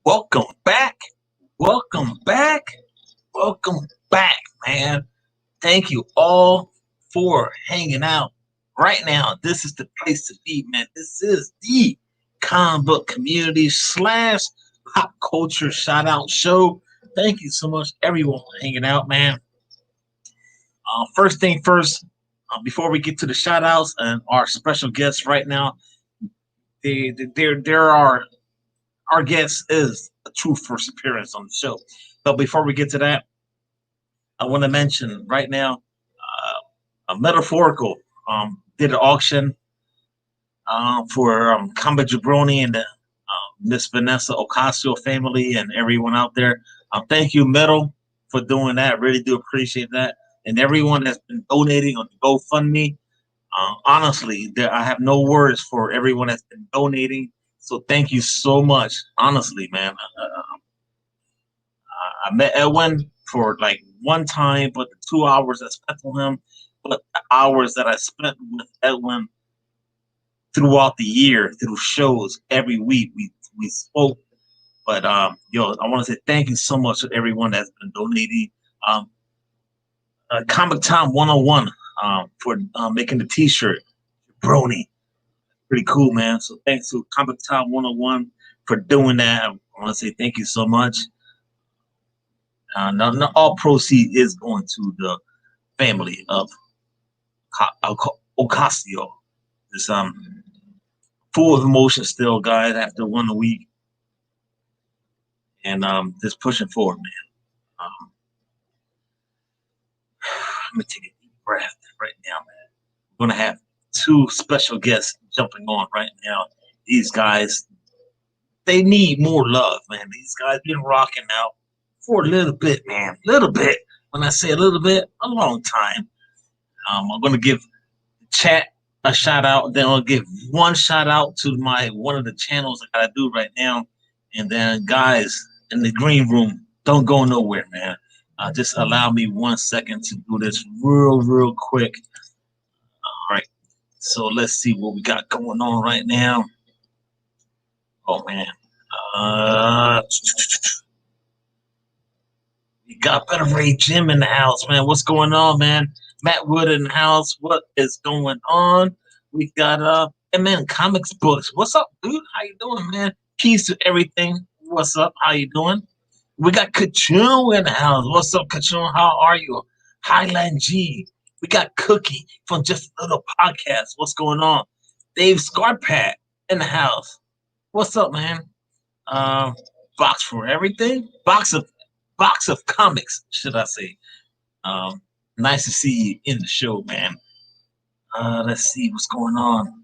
Welcome back. Welcome back. Welcome back, man. Thank you all for hanging out. Right now, this is the place to be, man. This is the comic book community slash pop culture shout out show. Thank you so much, everyone, for hanging out, man. First thing first, before we get to the shout outs and our special guests right now, there are our guest is a true first appearance on the show. But before we get to that, I want to mention right now a metaphorical did an auction for Comic Jabroni and the Miss Vanessa Ocasio family and everyone out there. Thank you, Metal, for doing that. Really do appreciate that. And everyone that's been donating on GoFundMe. Honestly, I have no words for everyone that's been donating. So thank you so much. Honestly, man. I met Edwin for like one time, but the 2 hours I spent with him, but the hours that I spent with Edwin throughout the year, through shows every week, we spoke. But I want to say thank you so much to everyone that's been donating. Comic Time 101 for making the T-shirt, Brony. Pretty cool, man. So thanks to Comic Time 101 for doing that. I want to say thank you so much. Not all proceeds is going to the family of Ocasio. It's full of emotion still, guys, after 1 week. And just pushing forward, man. Let me take a deep breath right now, man. We're gonna have two special guests jumping on right now. These guys, they need more love, man. These guys been rocking out for a little bit, man. Little bit. When I say a little bit, a long time. I'm gonna give the chat a shout out. Then I'll give one shout out to one of the channels I gotta do right now. And then guys in the green room, don't go nowhere, man. Just allow me 1 second to do this real quick. All right. So let's see what we got going on right now. Oh man. We got Better Ray Jim in the house, man. What's going on, man? Matt Wood in the house. What is going on? We got and man, comics books. What's up, dude? How you doing, man? Peace to everything. What's up? How you doing? We got Kachun in the house. What's up, Kachun? How are you? Highland G. We got Cookie from Just a Little Podcast. What's going on? Dave Scarpat in the house. What's up, man? Box for everything. Box of comics, should I say? Nice to see you in the show, man. Let's see what's going on.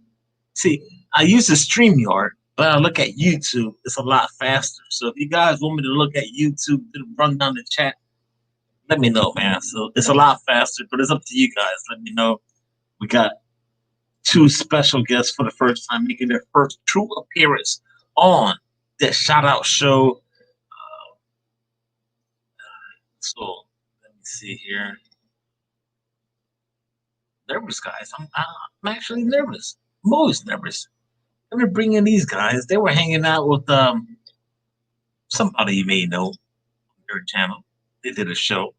See, I use the StreamYard, but I look at YouTube. It's a lot faster. So if you guys want me to look at YouTube, run down the chat, let me know, man. So it's a lot faster, but it's up to you guys. Let me know. We got two special guests for the first time making their first true appearance on this shout out show. So let me see here. Nervous, guys. I'm actually nervous. I'm always nervous. Let me bring in these guys. They were hanging out with somebody you may know on their channel. They did a show.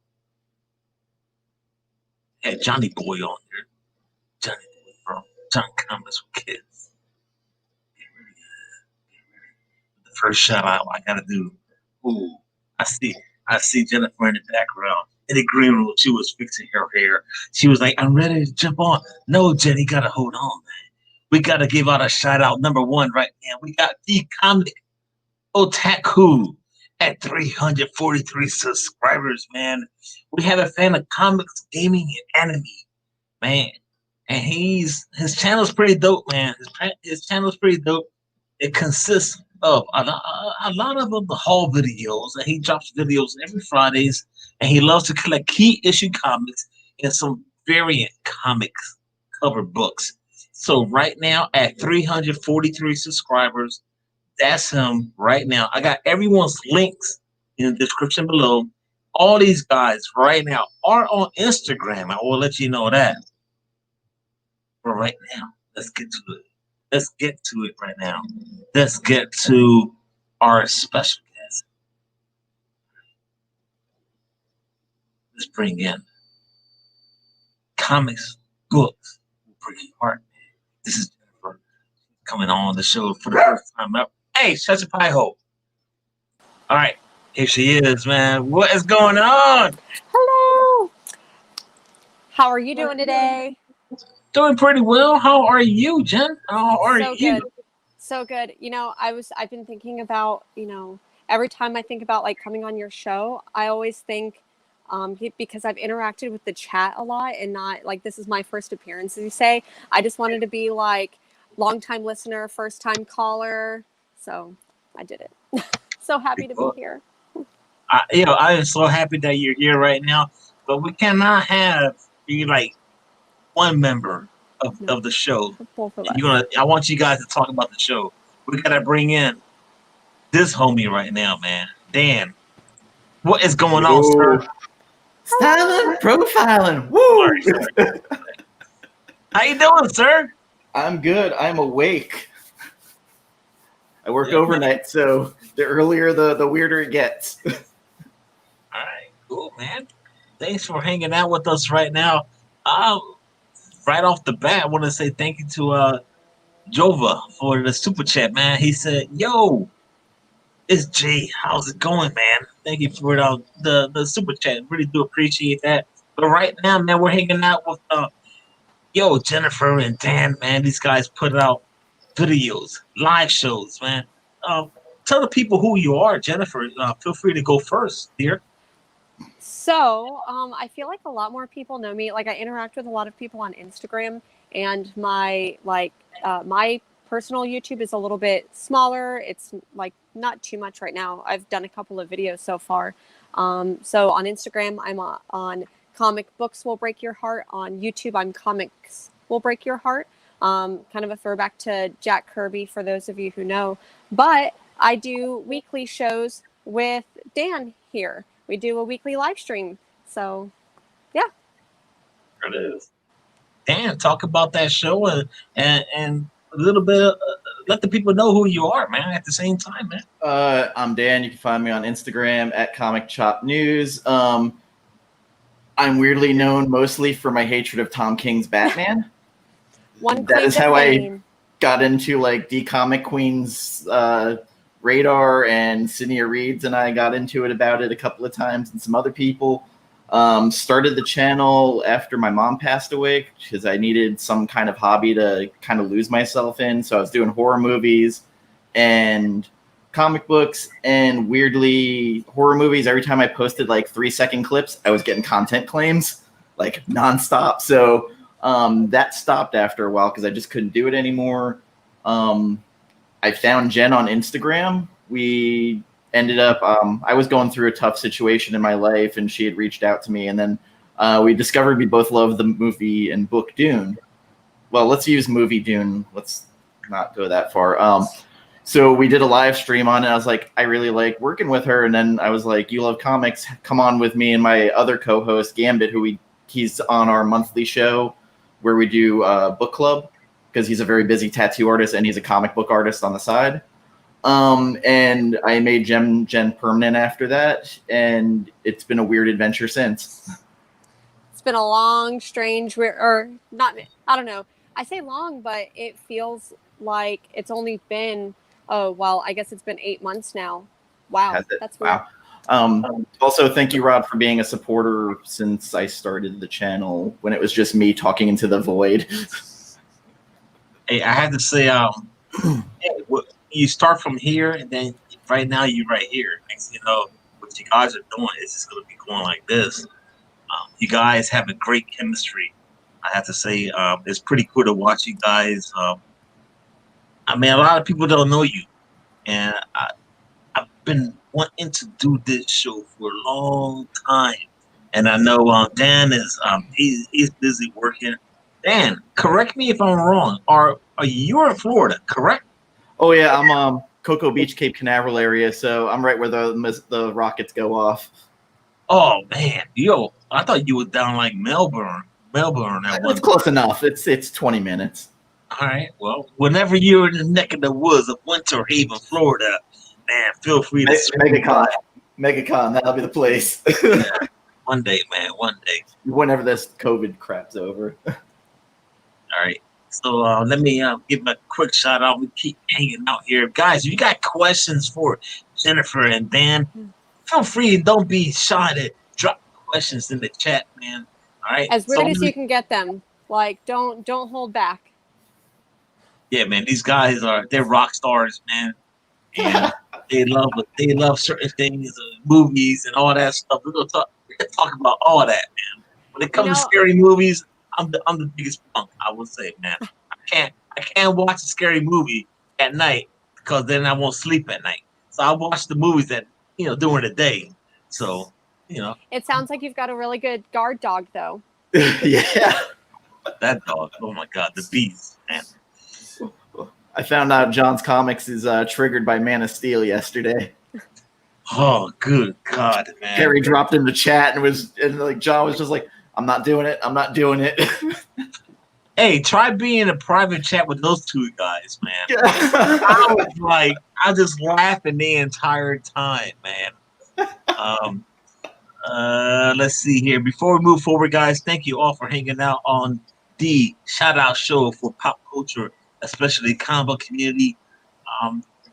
Had Johnny Boy on here. Johnny Boy from John Comics with Kids. Get ready. The first shout out I gotta do. Ooh, I see Jennifer in the background. In the green room, she was fixing her hair. She was like, I'm ready to jump on. No, Jenny, gotta hold on, man. We gotta give out a shout out. Number one right now. We got the Comic Otaku at 343 subscribers, man. We have a fan of comics, gaming, and anime, man. And his channel's pretty dope, man. His channel's pretty dope. It consists of a lot of the haul videos, and he drops videos every Fridays. And he loves to collect key issue comics and some variant comics cover books. So right now at 343 subscribers, that's him right now. I got everyone's links in the description below. All these guys right now are on Instagram. I will let you know that. But right now, let's get to it. Let's get to it right now. Let's get to our special let's bring in comics, books, break your heart. This is Jennifer coming on the show for the first time ever. Hey, shut your pie hole. All right, here she is, man. What is going on? Hello. How are you doing today? Doing pretty well. How are you, Jen? How are So you? good. So good. I've been thinking about, every time I think about like coming on your show, I always think because I've interacted with the chat a lot and not like this is my first appearance, as you say. I just wanted to be like long-time listener, first-time caller. So I did it. So happy to be here. I am so happy that you're here right now, but we cannot have you like one member of the show. Both of us. I want you guys to talk about the show. We gotta bring in this homie right now, man. Dan, what is going on, sir? Styling, profiling. Woo! Sorry. How you doing, sir? I'm good. I'm awake. I work overnight, so the earlier the weirder it gets. All right, cool, man. Thanks for hanging out with us right now. Right off the bat, I want to say thank you to Jova for the super chat, man. He said, "Yo, it's Jay. How's it going, man? Thank you for the super chat. Really do appreciate that." But right now, man, we're hanging out with Jennifer and Dan, man. These guys put out videos, live shows, man. Tell the people who you are, Jennifer. Feel free to go first, dear. So I feel like a lot more people know me. Like I interact with a lot of people on Instagram, and my personal YouTube is a little bit smaller. It's like not too much right now. I've done a couple of videos so far. So on Instagram, I'm on Comic Books Will Break Your Heart. On YouTube, I'm Comics Will Break Your Heart. Kind of a throwback to Jack Kirby for those of you who know. But I do weekly shows with Dan here. We do a weekly live stream. So, yeah. There it is. Dan, talk about that show and a little bit. Let the people know who you are, man. At the same time, man. I'm Dan. You can find me on Instagram at Comic Chop News. I'm weirdly known mostly for my hatred of Tom King's Batman. That is how I got into like the Comic Queen's radar, and Cynia Reeds and I got into it about it a couple of times, and some other people. Started the channel after my mom passed away because I needed some kind of hobby to kind of lose myself in. So I was doing horror movies and comic books, and weirdly horror movies. Every time I posted like 3-second clips, I was getting content claims like nonstop. So that stopped after a while because I just couldn't do it anymore. I found Jen on Instagram. We ended up, I was going through a tough situation in my life, and she had reached out to me. And then we discovered we both love the movie and book Dune. Well, let's use movie Dune. Let's not go that far. So we did a live stream on it. I was like, I really like working with her. And then I was like, you love comics. Come on with me and my other co-host, Gambit, he's on our monthly show where we do book club, because he's a very busy tattoo artist and he's a comic book artist on the side. And I made Jen permanent after that, and it's been a weird adventure since. It's been a long, strange, or not, I don't know. I say long, but it feels like it's only been, I guess it's been 8 months now. Wow. That's weird. Wow. Also, thank you, Rod, for being a supporter since I started the channel when it was just me talking into the void. Hey, I had to say, you start from here, and then right now you're right here. Next, you know, what you guys are doing is just going to be going like this. You guys have a great chemistry. I have to say, it's pretty cool to watch you guys. I mean, a lot of people don't know you, and I've been wanting to do this show for a long time. And I know Dan is he's busy working. Dan, correct me if I'm wrong. Are you in Florida, correct? Oh yeah, I'm Cocoa Beach, Cape Canaveral area, so I'm right where the rockets go off. Oh man, yo, I thought you were down like Melbourne. It's close enough. It's 20 minutes. All right. Well, whenever you're in the neck of the woods of Winter Haven, Florida, man, feel free to MegaCon, that'll be the place. Yeah. One day, man. One day. Whenever this COVID crap's over. All right. So let me give a quick shout out. We keep hanging out here. Guys, if you got questions for Jennifer and Dan, feel free. Don't be shy to drop questions in the chat, man. All right. As weird as you can get them. Like, don't hold back. Yeah, man. These guys they're rock stars, man. And they love certain things, movies and all that stuff. We're gonna talk about all that, man. When it comes to scary movies, I'm the biggest punk, I would say, man. I can't watch a scary movie at night because then I won't sleep at night. So I watch the movies during the day. So, It sounds like you've got a really good guard dog, though. Yeah. That dog, oh my God, the beast, man. I found out John's Comics is triggered by Man of Steel yesterday. Oh, good God, man. Harry dropped in the chat and John was just like, I'm not doing it. I'm not doing it. Hey, try being in a private chat with those two guys, man. Yeah. I was just laughing the entire time, man. Let's see here. Before we move forward, guys, thank you all for hanging out on the shout out show for pop culture, especially comic book community.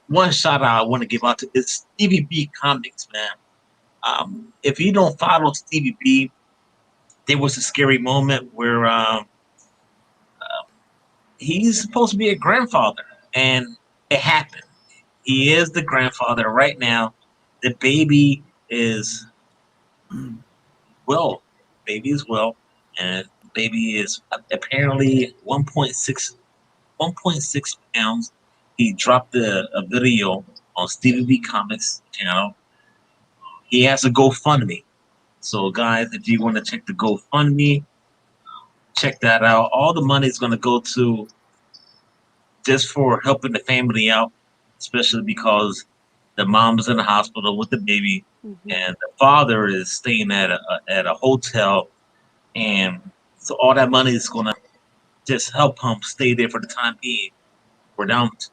One shout out I want to give out to is Stevie B Comics, man. If you don't follow Stevie B, there was a scary moment where he's supposed to be a grandfather, and it happened. He is the grandfather right now. The baby is well. Baby is well, and baby is apparently 1.6 pounds. He dropped a video on Stevie B Comics channel. He has a GoFundMe. So, guys, if you want to check the GoFundMe, check that out. All the money is going to go to just for helping the family out, especially because the mom's in the hospital with the baby, and the father is staying at a hotel, and so all that money is going to just help him stay there for the time being. We're down to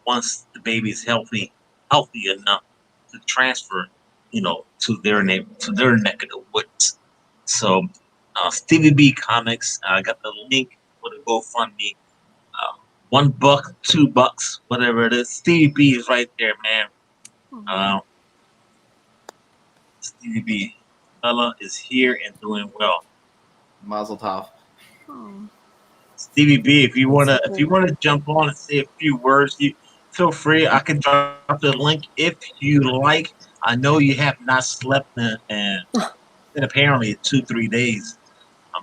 once the baby is healthy enough to transfer, to their neck of the woods. So, Stevie B Comics, I got the link for the GoFundMe. $1, $2, whatever it is. Stevie B is right there, man. Stevie B, fella is here and doing well. Mazel tov. Stevie B, if you wanna jump on and say a few words, you feel free. I can drop the link if you like. I know you have not slept in apparently 2-3 days.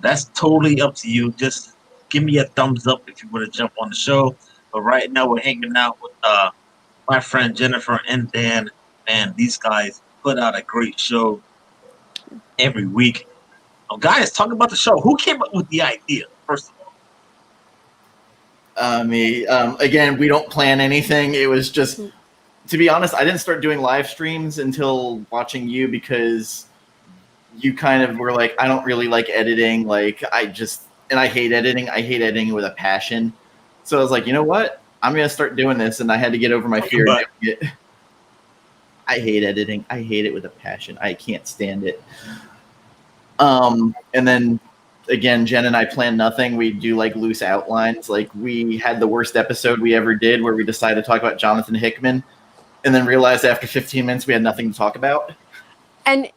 That's totally up to you. Just give me a thumbs up if you want to jump on the show. But right now we're hanging out with my friend Jennifer and Dan. Man, these guys put out a great show every week. Guys, talk about the show. Who came up with the idea, first of all? Me. Again, we don't plan anything. It was just, to be honest, I didn't start doing live streams until watching you because you kind of were like, I don't really like editing. And I hate editing. I hate editing with a passion. So I was like, you know what? I'm going to start doing this. And I had to get over my fear of doing it. I hate editing. I hate it with a passion. I can't stand it. And then again, Jen and I plan nothing. We do loose outlines. We had the worst episode we ever did where we decided to talk about Jonathan Hickman and then realized after 15 minutes we had nothing to talk about. And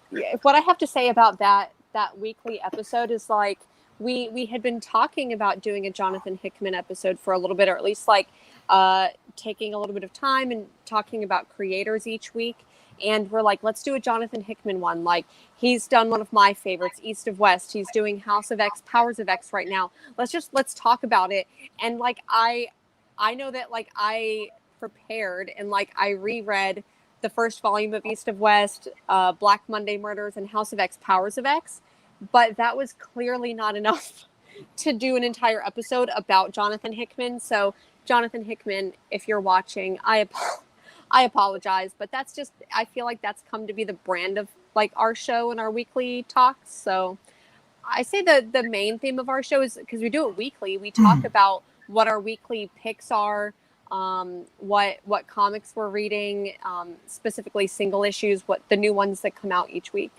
what I have to say about that weekly episode is we had been talking about doing a Jonathan Hickman episode for a little bit, or at least taking a little bit of time and talking about creators each week. And we're like, let's do a Jonathan Hickman one. He's done one of my favorites, East of West. He's doing House of X, Powers of X right now. Let's talk about it. And I know that I prepared and I reread the first volume of East of West, Black Monday Murders, and House of X, Powers of X. But that was clearly not enough to do an entire episode about Jonathan Hickman. So Jonathan Hickman, if you're watching, I apologize, but that's just, I feel like that's come to be the brand of our show and our weekly talks. So I say the main theme of our show is, because we do it weekly, we talk about what our weekly picks are, what comics we're reading, specifically single issues, what the new ones that come out each week.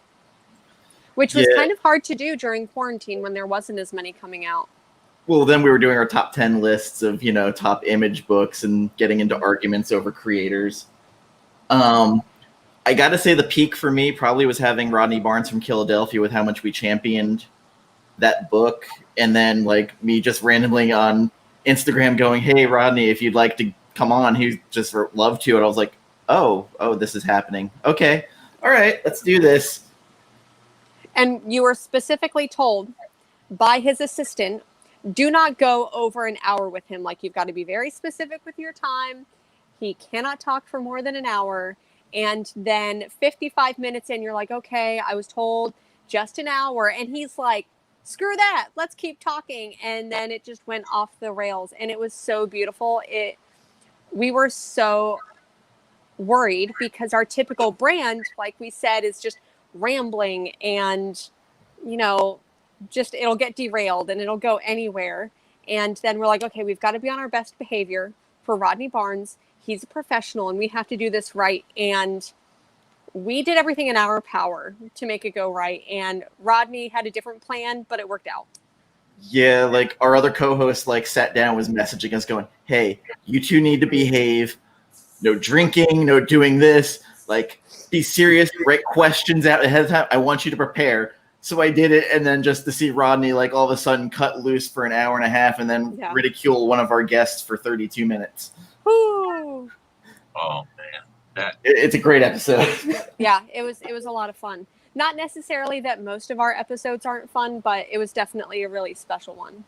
which was kind of hard to do during quarantine when there wasn't as many coming out. Well, then we were doing our top 10 lists of, top image books and getting into arguments over creators. I got to say the peak for me probably was having Rodney Barnes from Philadelphia with how much we championed that book. And then me just randomly on Instagram going, hey, Rodney, if you'd like to come on, he just loved to. And I was like, oh, this is happening. Okay. All right, let's do this. And you were specifically told by his assistant, do not go over an hour with him. You've got to be very specific with your time. He cannot talk for more than an hour. And then 55 minutes in, you're like, okay, I was told just an hour. And he's like, screw that. Let's keep talking. And then it just went off the rails. And it was so beautiful. We were so worried because our typical brand, like we said, is just rambling and, just it'll get derailed and it'll go anywhere. And then we're like, okay, we've got to be on our best behavior for Rodney Barnes. He's a professional and we have to do this right. And we did everything in our power to make it go right. And Rodney had a different plan, but it worked out. Yeah, our other co-host sat down, was messaging us going, hey, you two need to behave. No drinking, no doing this. Be serious, write questions out ahead of time. I want you to prepare. So I did it, and then just to see Rodney all of a sudden cut loose for an hour and a half and then ridicule one of our guests for 32 minutes. Woo. Oh man. It's a great episode. Yeah, it was a lot of fun. Not necessarily that most of our episodes aren't fun, but it was definitely a really special one.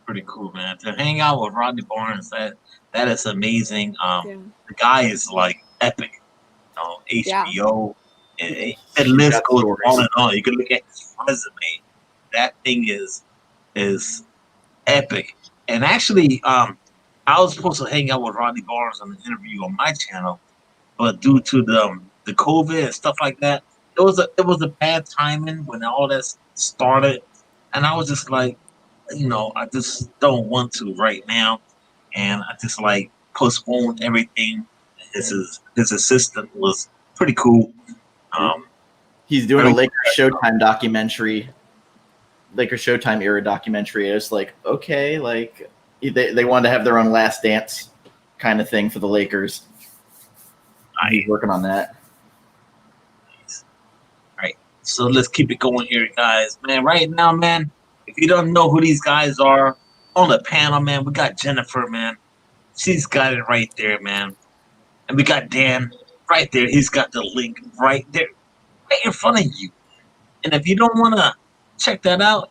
Pretty cool, man. To hang out with Rodney Barnes, that is amazing. The guy is epic. HBO. And the list goes on and on. You can look at his resume. That thing is epic. And actually, I was supposed to hang out with Rodney Barnes on the interview on my channel, but due to the COVID and stuff like that, it was a bad timing when all that started, and I was just like, I just don't want to right now, and I just postponed everything. His assistant was pretty cool. He's doing a Lakers Showtime documentary, Lakers Showtime era documentary. It was okay, they wanted to have their own Last Dance kind of thing for the Lakers. He's working on that. All right, so let's keep it going here, guys. Man, right now, man, if you don't know who these guys are on the panel, man, we got Jennifer, man. She's got it right there, man. And we got Dan right there. He's got the link right there, right in front of you. And if you don't want to check that out,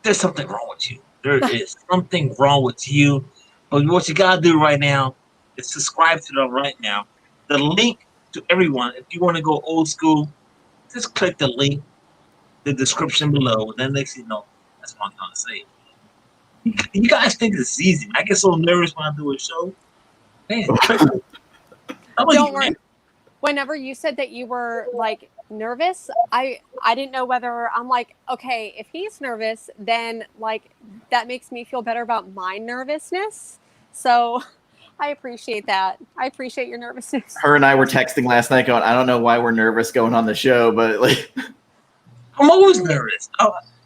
there's something wrong with you. There is something wrong with you. But what you got to do right now is subscribe to them right now. The link to everyone, if you want to go old school, just click the link, the description below. Then next you know, that's what I'm going to say. You guys think this is easy. I get so nervous when I do a show. Man, don't worry. Whenever you said that you were nervous, I didn't know whether I'm okay, if he's nervous, then that makes me feel better about my nervousness. So I appreciate that. I appreciate your nervousness. Her and I were texting last night going, I don't know why we're nervous going on the show, but I'm always nervous.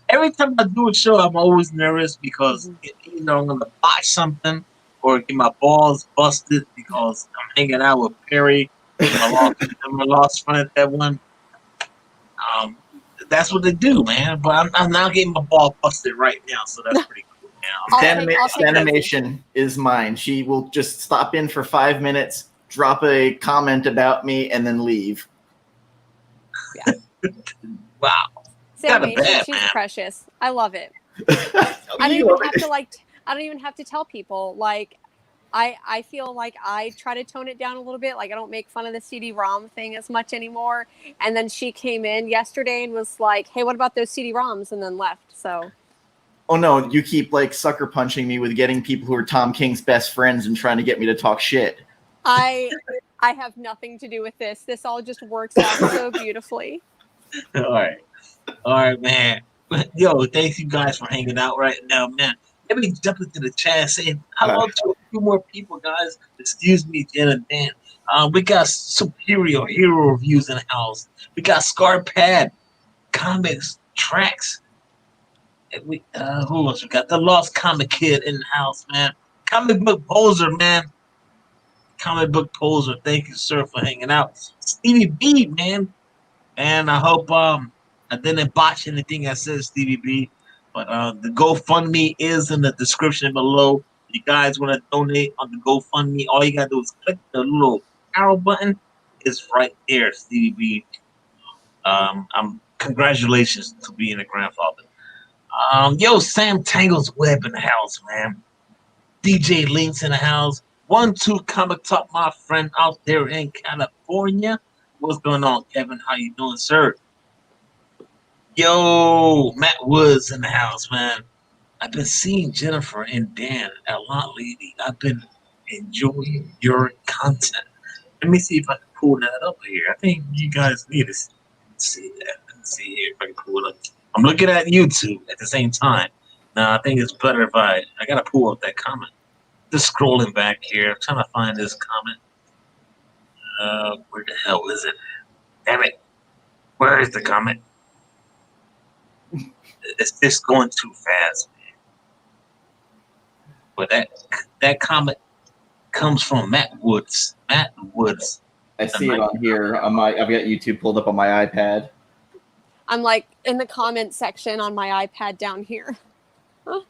Every time I do a show, I'm always nervous because I'm going to botch something or get my balls busted because I'm hanging out with Perry. I'm a lost friend at that one. That's what they do, man. But I'm now getting my ball busted right now, so that's pretty cool. Animation is mine. She will just stop in for 5 minutes, drop a comment about me, and then leave. Yeah. Wow. She's precious. I love it. I don't even have to tell people. I feel like I try to tone it down a little bit. I don't make fun of the CD-ROM thing as much anymore. And then she came in yesterday and was like, hey, what about those CD-ROMs? And then left. So. Oh, no, you keep sucker punching me with getting people who are Tom King's best friends and trying to get me to talk shit. I have nothing to do with this. This all just works out so beautifully. All right, man. Yo, thank you guys for hanging out right now, man. Let me jump into the chat saying hello to a few more people, guys. Excuse me, Jen and Dan. We got Superior Hero Reviews in the house. We got Scar Pad. comics tracks. And who else? We got the Lost Comic Kid in the house, man. Comic book poser, man. Comic book poser. Thank you, sir, for hanging out. Stevie B, man. And I hope I didn't botch anything I said, Stevie B. But the GoFundMe is in the description below. You guys want to donate on the GoFundMe? All you gotta do is click the little arrow button. It's right there, Stevie B. Congratulations to being a grandfather. Yo, Sam Tangle's Web in the house, man. DJ Links in the house. 1-2 Comic Talk, my friend out there in California. What's going on, Kevin? How you doing, sir? Yo, Matt Woods in the house, man. I've been seeing Jennifer and Dan a lot lately. I've been enjoying your content. Let me see if I can pull that up here. I think you guys need to see that. Let's see here if I can pull it up. I'm looking at YouTube at the same time. Now, I think it's better if I got to pull up that comment. Just scrolling back here, trying to find this comment. Where the hell is it? Damn it. Where is the comment? It's just going too fast, man. But that comment comes from Matt Woods. Matt Woods. I see it on here. I've got YouTube pulled up on my iPad. I'm like in the comment section on my iPad down here. All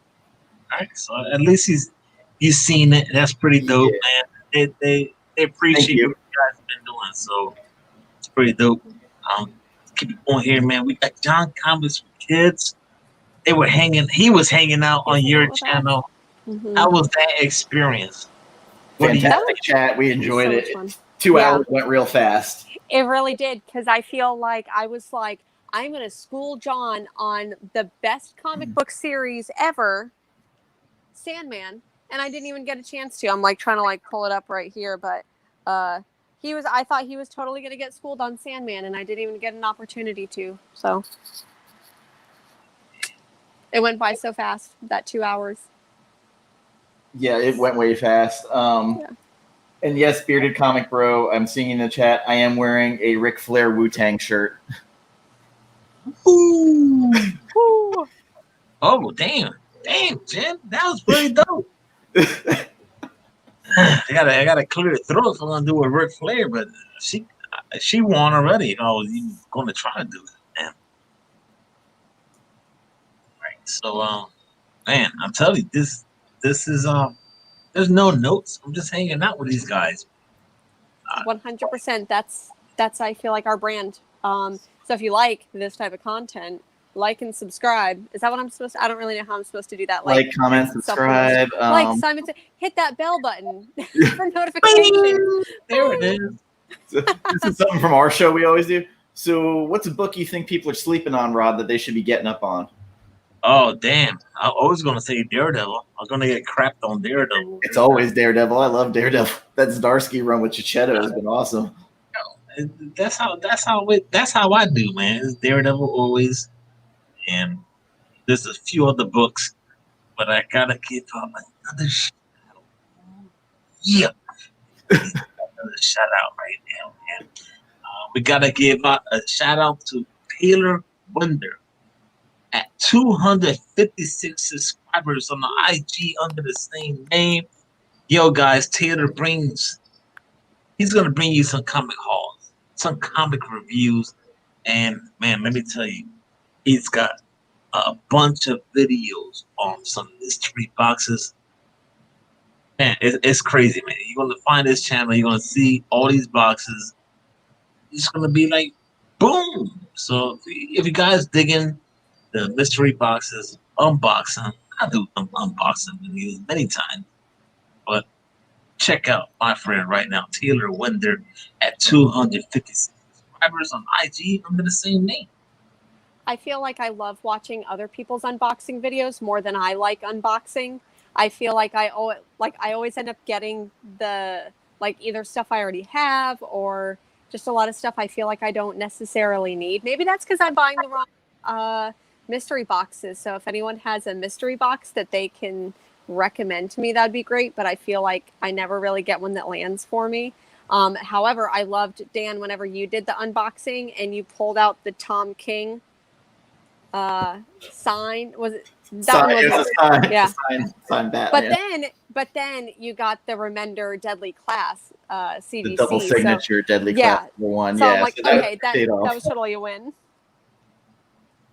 right, so at least you've seen it. That's pretty dope, man. They appreciate what you guys been doing, so it's pretty dope. Keep it going here, man. We got John Comics for Kids. He was hanging out on your channel. Mm-hmm. How was that experience? Fantastic chat. We enjoyed it. Fun. 2 hours went real fast. It really did, because I feel like I was like, I'm going to school John on the best comic book series ever, Sandman, and I didn't even get a chance to. I'm like trying to like pull it up right here, but I thought he was totally going to get schooled on Sandman, and I didn't even get an opportunity to. So it went by so fast, that 2 hours. Yeah, it went way fast. And yes, Bearded Comic Bro, I'm seeing in the chat, I am wearing a Ric Flair Wu-Tang shirt. Ooh. Ooh. Oh, damn, Jen, that was pretty dope. I gotta clear the throat if I'm gonna do a Ric Flair, but she won already. I was even gonna try to do it, man. Right, so man, I'm telling you, this is there's no notes. I'm just hanging out with these guys. 100%. That's I feel like our brand. So if you like this type of content, like and subscribe. Is that what I'm supposed to? I don't really know how I'm supposed to do that. Like, comment, subscribe. Like Simon said, hit that bell button for notifications. There it is. So, this is something from our show we always do. So what's a book you think people are sleeping on, Rod, that they should be getting up on? Oh, damn. I was going to say Daredevil. I was going to get crapped on Daredevil. It's always Daredevil. I love Daredevil. That Zdarsky run with Chichetto has been awesome. That's how I do, man. It's Daredevil always. And there's a few other books, but I got to give up another shout out. Yeah. Another shout out right now, man. We got to give out a shout out to Taylor Wonder. At 256 subscribers on the IG under the same name. Yo, guys, Taylor he's going to bring you some comic hauls, some comic reviews. And, man, let me tell you, he's got a bunch of videos on some mystery boxes. Man, it's crazy, man. You're going to find this channel. You're going to see all these boxes. It's going to be like, boom. So if you guys digging the mystery boxes, unboxing. I do unboxing videos many times, but check out my friend right now, Taylor Wender, at 256 subscribers on IG under the same name. I feel like I love watching other people's unboxing videos more than I like unboxing. I feel like I always end up getting the either stuff I already have or just a lot of stuff I feel like I don't necessarily need. Maybe that's because I'm buying the wrong mystery boxes. So if anyone has a mystery box that they can recommend to me, that'd be great. But I feel like I never really get one that lands for me. However, I loved, Dan, whenever you did the unboxing and you pulled out the Tom King sign. Was it that Sign, one? it Was was a sign. yeah. Sign Batman. But then you got the Remender Deadly Class CDC. The double signature Deadly yeah. Class one. So Yeah, I'm like, so okay, that was totally a win.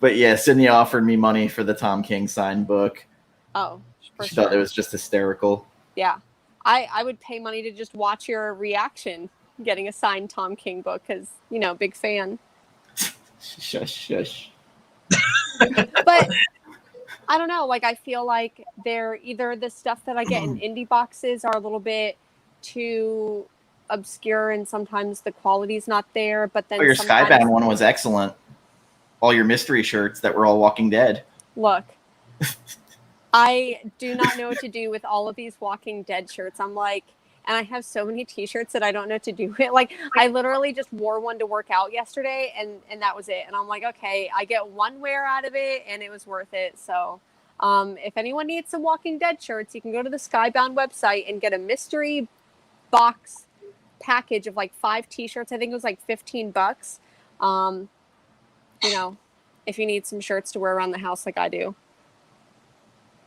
But yeah, Sydney offered me money for the Tom King signed book. Oh, for She sure. thought it was just hysterical. Yeah, I would pay money to just watch your reaction getting a signed Tom King book because big fan. Shush. But I don't know. Like I feel like they're either the stuff that I get in indie boxes are a little bit too obscure and sometimes the quality's not there. But then your Skybound one was excellent. All your mystery shirts that were all Walking Dead. Look, I do not know what to do with all of these Walking Dead shirts. I'm like, and I have so many t-shirts that I don't know what to do with. Like, I literally just wore one to work out yesterday, and that was it. And I'm like, okay, I get one wear out of it, and it was worth it. So if anyone needs some Walking Dead shirts, you can go to the Skybound website and get a mystery box package of like 5 t-shirts. I think it was like $15. If you need some shirts to wear around the house like I do.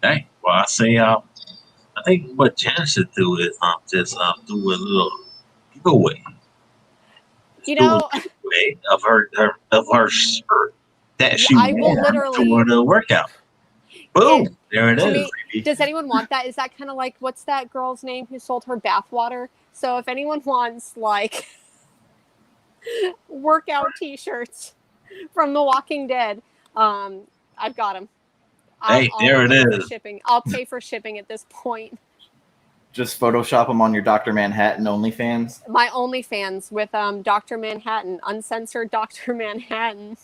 Okay. Well, I say, I think what Jen should do is just do a little giveaway. Giveaway of her shirt that she wore to the workout. Boom! There it is. Does anyone want that? Is that kind of like, what's that girl's name who sold her bathwater? So if anyone wants like workout t-shirts from The Walking Dead, I've got them. There it is. Shipping. I'll pay for shipping at this point. Just Photoshop them on your Dr. Manhattan OnlyFans. My OnlyFans with Dr. Manhattan, uncensored Dr. Manhattan.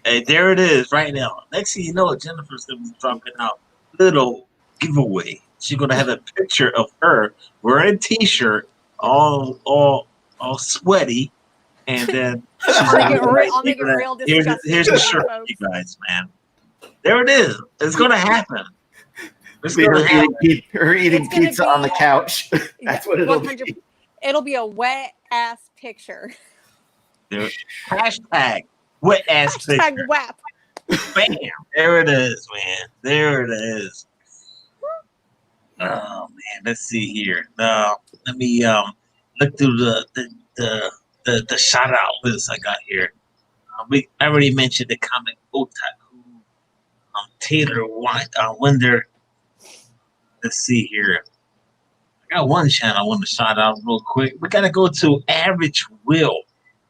Hey, there it is right now. Next thing you know, Jennifer's gonna be dropping out little giveaway. She's gonna have a picture of her wearing a t-shirt, all sweaty, and then I'll make it real disgusting. Here's the shirt for you guys, man. There it is. It's gonna happen. Her eating pizza on the couch. That's what it'll be. It'll be a wet ass picture. Hashtag wet ass picture. Hashtag WAP. Bam! There it is, man. There it is. Oh man, let's see here. Let me look through the shout out list I got here. I already mentioned the Comic Otaku. Taylor Winder. Let's see here. I got one channel I want to shout out real quick. We got to go to AverageWill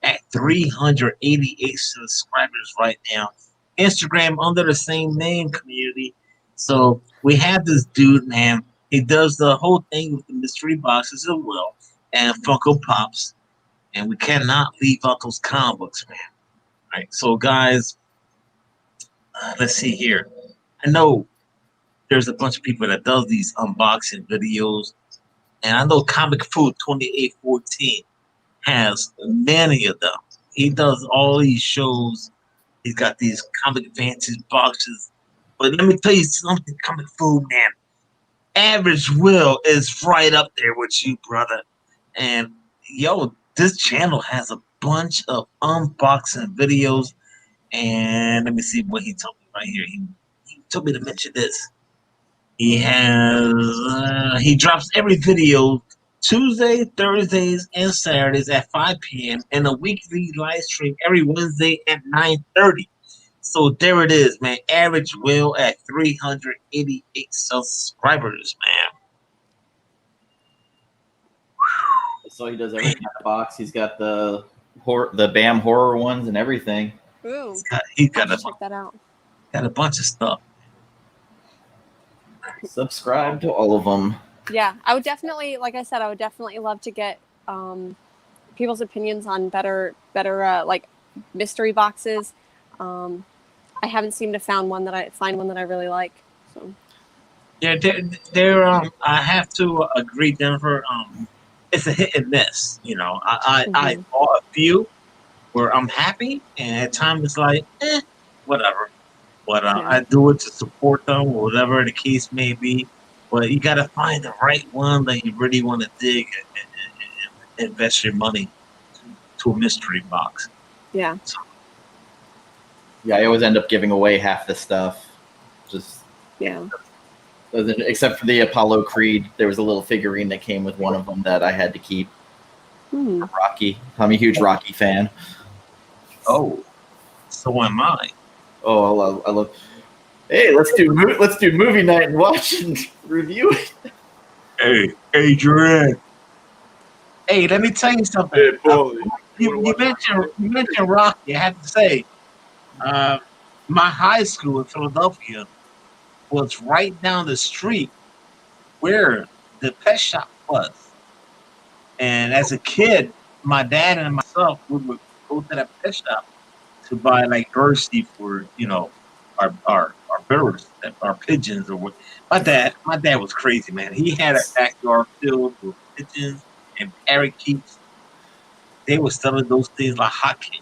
at 388 subscribers right now. Instagram under the same name, community. So we have this dude, man. He does the whole thing with the mystery boxes as well and Funko Pops. And we cannot leave out those comic books, man. All right. So, guys, let's see here. I know there's a bunch of people that does these unboxing videos, and I know Comic Food 2814 has many of them. He does all these shows. He's got these Comic Vantage boxes. But let me tell you something, Comic Food, man. AverageWill is right up there with you, brother. And yo, this channel has a bunch of unboxing videos. And let me see what he told me right here. He told me to mention this. He drops every video Tuesday, Thursdays, and Saturdays at 5 p.m. and a weekly live stream every Wednesday at 9:30. So there it is, man. AverageWill at 388 subscribers, man. So he does every kind of box. He's got the BAM horror ones and everything. Ooh, he's got check that out. Got a bunch of stuff. Subscribe to all of them. Yeah, I would definitely, like I said, I would definitely love to get people's opinions on better like mystery boxes. I haven't seemed to find one that I really like. So. Yeah, I have to agree, Jennifer. It's a hit and miss. You know, I bought a few where I'm happy, and at times it's like, whatever. But I do it to support them, or whatever the case may be. But you got to find the right one that you really want to dig and invest your money to a mystery box. Yeah. So, Yeah, I always end up giving away half the stuff. Just Yeah. except for the Apollo Creed, there was a little figurine that came with one of them that I had to keep. Rocky. I'm a huge Rocky fan. Oh, so am I. Oh, I love. Hey, let's do movie night and watch and review it. Hey, Adrian. Hey, let me tell you something. Hey, boy. You mentioned Rocky. I have to say, my high school in Philadelphia was right down the street where the pet shop was. And as a kid, my dad and myself we would go to that pet shop to buy like bird seed for our birds, our pigeons or what. My dad was crazy, man. He had a backyard filled with pigeons and parakeets. They were selling those things like hotcakes.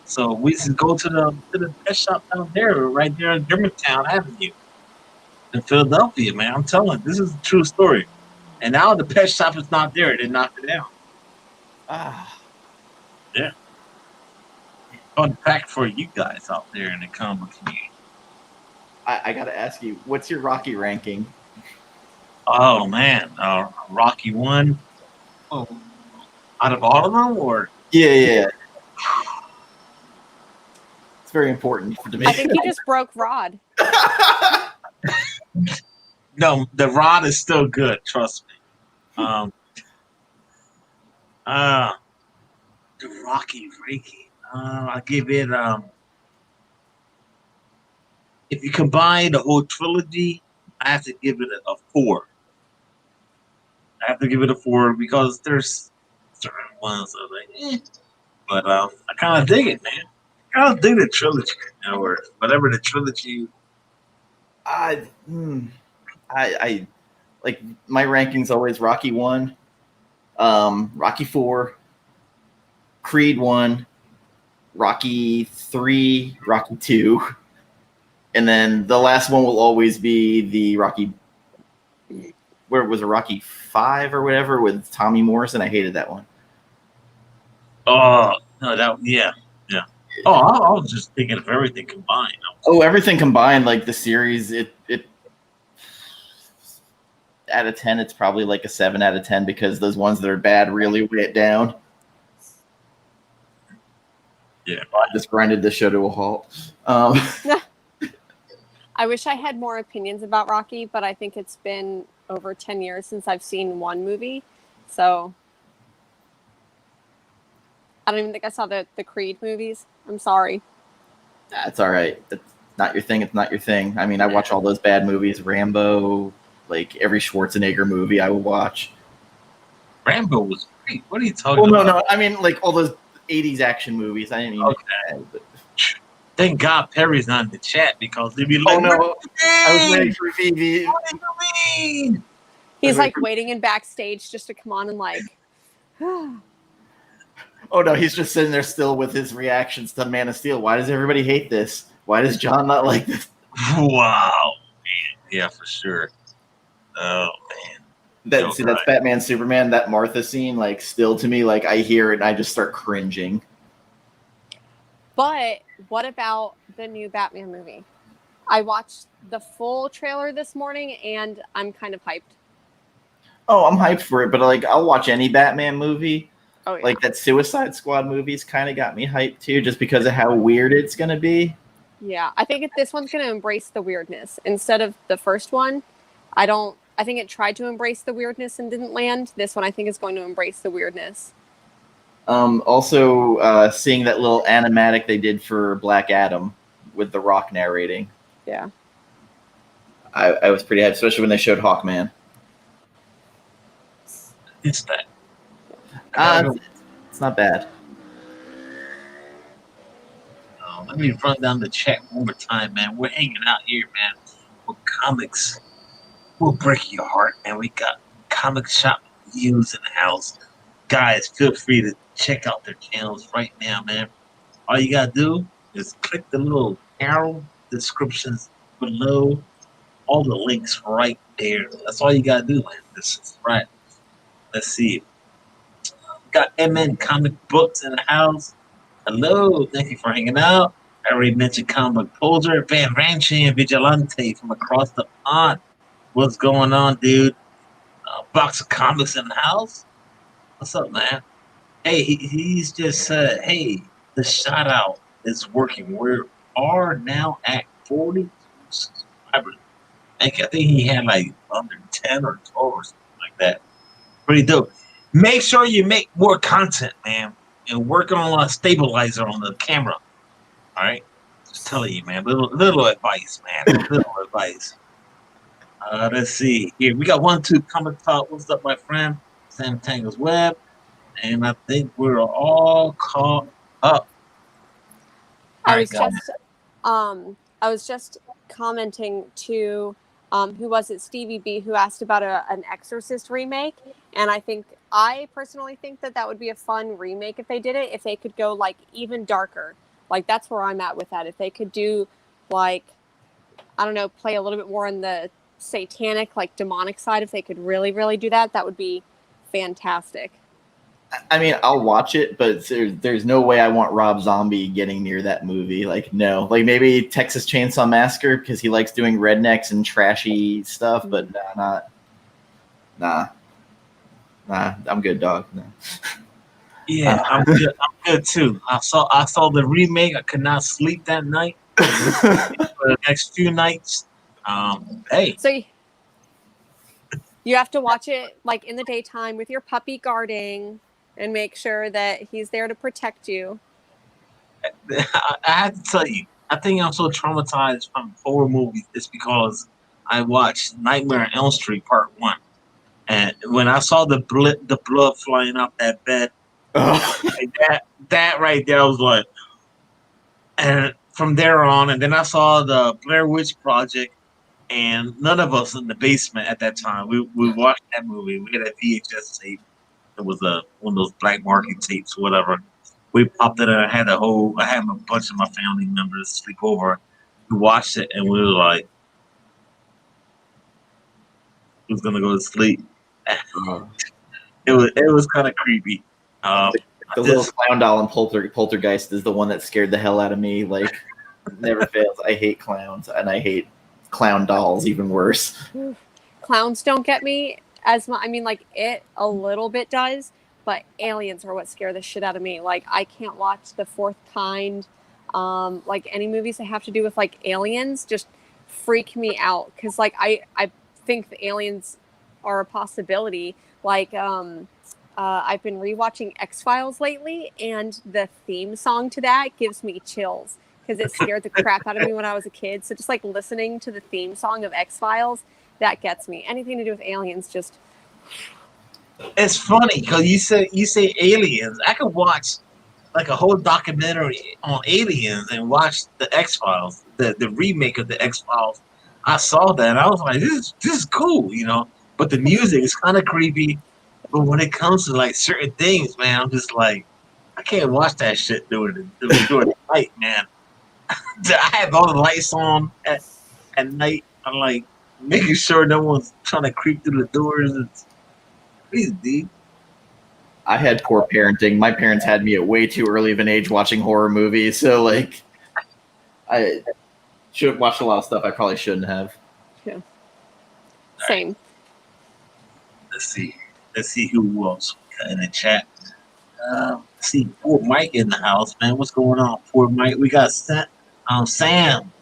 So we used to go to the pet shop down there, right there on Germantown Avenue in Philadelphia, man. I'm telling you, this is a true story. And now the pet shop is not there. They knocked it down. Yeah. Fun fact for you guys out there in the comic community. I gotta ask you, what's your Rocky ranking? Oh man, Rocky 1. Oh, out of all of them, or Yeah. It's very important to me. I think he just broke Rod. no, the Rod is still good. Trust me. The Rocky ranking. I give it. If you combine the whole trilogy, I have to give it a 4. I have to give it a 4 because there's certain ones that are like, but I kind of dig it, man. I kind of dig the trilogy, or whatever the trilogy. I like my rankings always Rocky 1, Rocky 4, Creed 1, Rocky 3, Rocky 2, and then the last one will always be the Rocky. Where was it, Rocky 5 or whatever with Tommy Morrison? I hated that one. Oh no, yeah. Oh, I was just thinking of everything combined. Oh, everything combined, like the series, it out of 10, it's probably like a 7 out of 10 because those ones that are bad really weigh it down. Yeah, I just grinded the show to a halt. I wish I had more opinions about Rocky, but I think it's been over 10 years since I've seen one movie. So I don't even think I saw the Creed movies. I'm sorry. It's all right. It's not your thing. It's not your thing. I mean, I watch all those bad movies. Rambo, like every Schwarzenegger movie I will watch. Rambo was great. What are you talking about? No. I mean, like all those 80s action movies. I didn't even okay. Thank God Perry's not in the chat because they'd be like, "Oh no, I was waiting for VV." What do you mean? He's like waiting in backstage just to come on and like. Oh no, he's just sitting there still with his reactions to Man of Steel. Why does everybody hate this? Why does John not like this? Wow, man. Yeah, for sure. Oh man. That's Batman, Superman. That Martha scene, like, still to me, like I hear it and I just start cringing. But what about the new Batman movie? I watched the full trailer this morning and I'm kind of hyped. Oh, I'm hyped for it, but like I'll watch any Batman movie. Oh, yeah. Like that Suicide Squad movie's kind of got me hyped too, just because of how weird it's gonna be. Yeah, I think this one's gonna embrace the weirdness instead of the first one. I think it tried to embrace the weirdness and didn't land. This one I think is going to embrace the weirdness. Also, seeing that little animatic they did for Black Adam with The Rock narrating. Yeah. I was pretty hyped, especially when they showed Hawkman. It's that. It's not bad. Let me run down the chat one more time, man. We're hanging out here, man, with comics. We'll break your heart, man. We got comic shop reviews in the house. Guys, feel free to check out their channels right now, man. All you gotta do is click the little arrow descriptions below. All the links right there. That's all you gotta do, man. This is right. Let's see. Got MN Comic Books in the house. Hello, thank you for hanging out. I already mentioned comic poser, Van Ranchi, and Vigilante from across the pond. What's going on, dude? Box of comics in the house? What's up, man? Hey, he's just said, hey, the shout out is working. We are now at 42 subscribers. I think he had like under 10 or 12 or something like that. Pretty dope. Make sure you make more content, man, and work on a stabilizer on the camera. All right, just telling you, man. Little advice, man. Little advice. Let's see here. We got 1-2 Comic Talk. What's up, my friend? Sam Tangles Web, and I think we're all caught up. I was just commenting to who was it, Stevie B, who asked about an Exorcist remake, and I personally think that would be a fun remake if they did it. If they could go like even darker, like that's where I'm at with that. If they could do like, I don't know, play a little bit more on the satanic, like demonic side, if they could really, really do that, that would be fantastic. I mean, I'll watch it, but there's no way I want Rob Zombie getting near that movie. Like, no. Like, maybe Texas Chainsaw Massacre, because he likes doing rednecks and trashy stuff, but nah. I'm good, dog. No. Yeah, I'm good too. I saw the remake. I could not sleep that night. For the next few nights. Hey. So you have to watch it like in the daytime with your puppy guarding and make sure that he's there to protect you. I have to tell you, I think I'm so traumatized from horror movies. It's because I watched Nightmare on Elm Street Part 1. And when I saw the blood flying off that bed, like that right there, I was like, and from there on, and then I saw the Blair Witch Project, and none of us in the basement at that time, we watched that movie. We had a VHS tape. It was one of those black market tapes, or whatever. We popped it in. I had a bunch of my family members sleep over. We watched it, and we were like, "Who's gonna go to sleep?" It was kind of creepy. The little clown doll in Poltergeist is the one that scared the hell out of me. Like, never fails. I hate clowns, and I hate clown dolls even worse. Clowns don't get me as much. I mean, like, it a little bit does, but aliens are what scare the shit out of me. Like, I can't watch The Fourth Kind. Like, any movies that have to do with like aliens just freak me out, because like I think the aliens are a possibility. Like, I've been rewatching X-Files lately, and the theme song to that gives me chills because it scared the crap out of me when I was a kid. So just like listening to the theme song of X-Files, that gets me. Anything to do with aliens, just. It's funny because you say aliens. I could watch like a whole documentary on aliens and watch the X-Files, the remake of the X-Files. I saw that and I was like, this is cool, you know. But the music is kind of creepy. But when it comes to like certain things, man, I'm just like, I can't watch that shit during the night, man. I have all the lights on at night. I'm like making sure no one's trying to creep through the doors. It's crazy, dude. I had poor parenting. My parents had me at way too early of an age watching horror movies, so like, I should have watched a lot of stuff I probably shouldn't have. Yeah. Same. Let's see who else in the chat. Let's see, poor Mike in the house, man. What's going on, poor Mike? We got Sam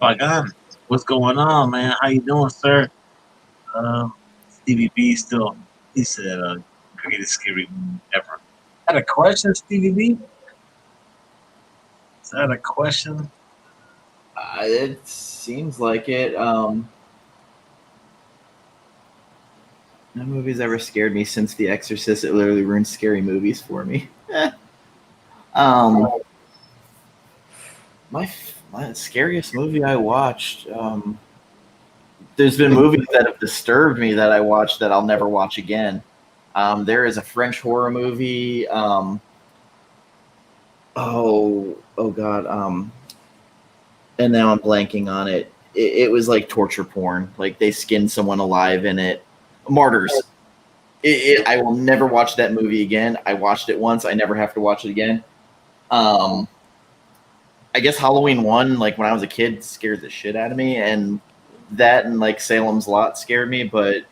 Bagan. What's going on, man? How you doing, sir? Stevie B still. He said, "Greatest scary movie ever." Is that a question, Stevie B? Is that a question? It seems like it. No movie's ever scared me since The Exorcist. It literally ruined scary movies for me. My scariest movie I watched. There's been movies that have disturbed me that I watched that I'll never watch again. There is a French horror movie. Oh God. And now I'm blanking on it. It was like torture porn. Like they skinned someone alive in it. Martyrs. I will never watch that movie again. I watched it once. I never have to watch it again. I I guess Halloween 1, like when I was a kid, scared the shit out of me, and that and like Salem's Lot scared me. But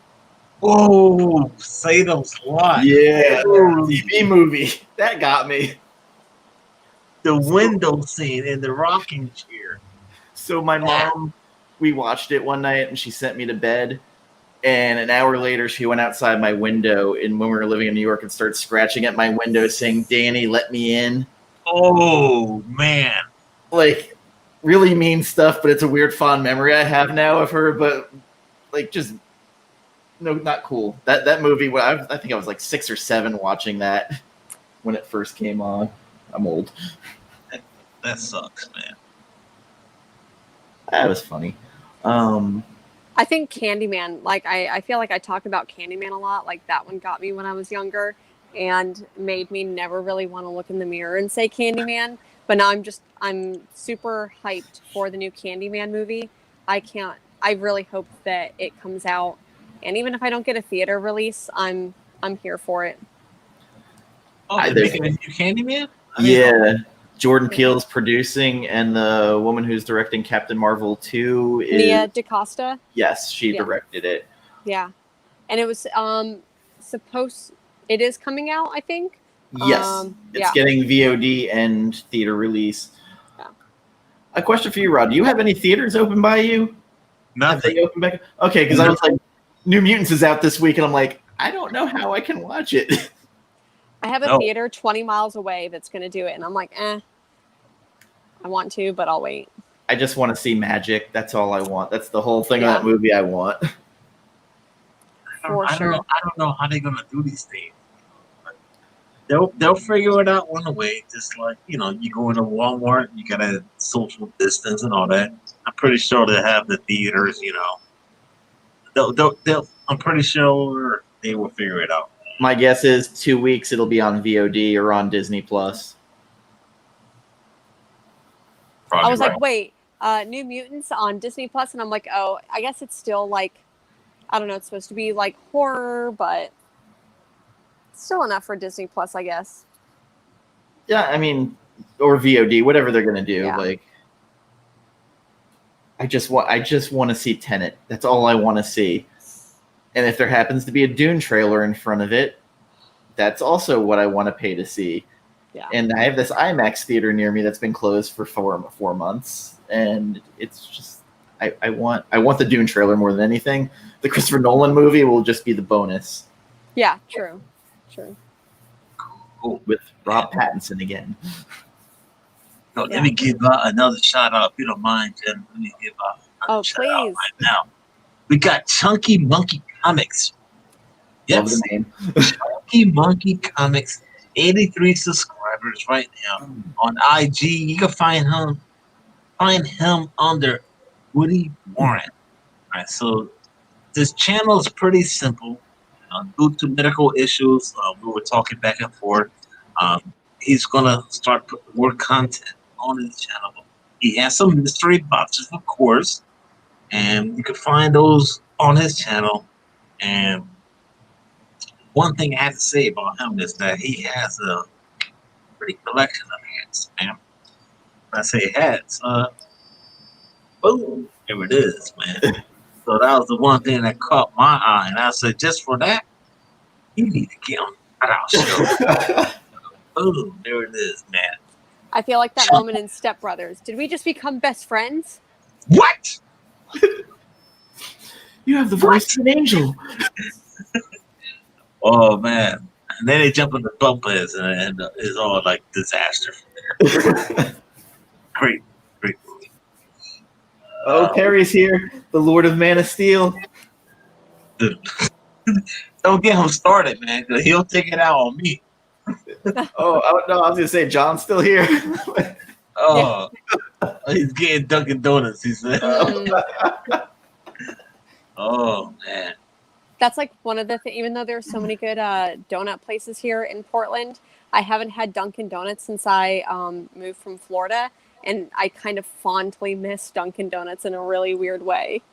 Oh, Salem's Lot. yeah, Ooh. TV movie that got me. The window scene in the rocking chair. So my mom, we watched it one night, and she sent me to bed. And an hour later, she went outside my window, and when we were living in New York, and started scratching at my window, saying, "Danny, let me in." Oh man, like really mean stuff. But it's a weird fond memory I have now of her. But like, just no, not cool. That movie. I think I was like 6 or 7 watching that when it first came on. I'm old. That sucks, man. That was funny. I think Candyman, like I feel like I talk about Candyman a lot. Like that one got me when I was younger and made me never really want to look in the mirror and say Candyman. But now I'm super hyped for the new Candyman movie. I really hope that it comes out. And even if I don't get a theater release, I'm here for it. Oh, they're making a new Candyman? Yeah. Jordan Peele's producing, and the woman who's directing Captain Marvel 2 is Nia DaCosta. Yes, she directed it. Yeah, and it was it is coming out, I think. Yes, it's getting VOD and theater release. Yeah. A question for you, Rod: do you have any theaters open by you? Nothing. Have they open back? Okay, because I was like, New Mutants is out this week, and I'm like, I don't know how I can watch it. I have a theater 20 miles away that's going to do it, and I'm like, I want to, but I'll wait. I just want to see magic. That's all I want. That's the whole thing of that movie I want. I don't know how they're going to do these things. They'll figure it out one way. Just like, you go into Walmart, you got to social distance and all that. I'm pretty sure they have the theaters, I'm pretty sure they will figure it out. My guess is 2 weeks it'll be on VOD or on Disney Plus. I was like, wait, New Mutants on Disney Plus, and I'm like, oh, I guess it's still like, I don't know, it's supposed to be like horror, but still enough for Disney Plus, I guess. Yeah, I mean, or VOD, whatever they're gonna do. Yeah. Like, I just want to see Tenet. That's all I want to see. And if there happens to be a Dune trailer in front of it, that's also what I want to pay to see. Yeah. And I have this IMAX theater near me that's been closed for 4 months, and it's just I want the Dune trailer more than anything. The Christopher Nolan movie will just be the bonus. Yeah, true. Cool. With Rob Pattinson again. Let me give another shout out, if you don't mind, Jen. Let me give another shout out right now. We got Chunky Monkey Comics. Yes. Love the name. Chunky Monkey Comics, 83 subscribers right now on IG. You can find him under Woody Warren. All right, so this channel is pretty simple. Due to medical issues, we were talking back and forth. He's gonna start putting more content on his channel. He has some mystery boxes, of course, and you can find those on his channel. And one thing I have to say about him is that he has a pretty collection of hats, man. When I say hats, boom, there it is, man. So that was the one thing that caught my eye, and I said, just for that, you need to get on our show. Boom, there it is, man. I feel like that moment in Step Brothers. Did we just become best friends? What? You have the voice of an angel. Oh man! And then they jump in the bump heads, and it's all like disaster from there. Great movie. Perry's here, the Lord of Man of Steel. Don't get him started, man. Cause he'll take it out on me. No, I was gonna say John's still here. He's getting Dunkin' Donuts. He said. Oh man. That's like one of the things. Even though there's so many good donut places here in Portland, I haven't had Dunkin' Donuts since I moved from Florida, and I kind of fondly miss Dunkin' Donuts in a really weird way.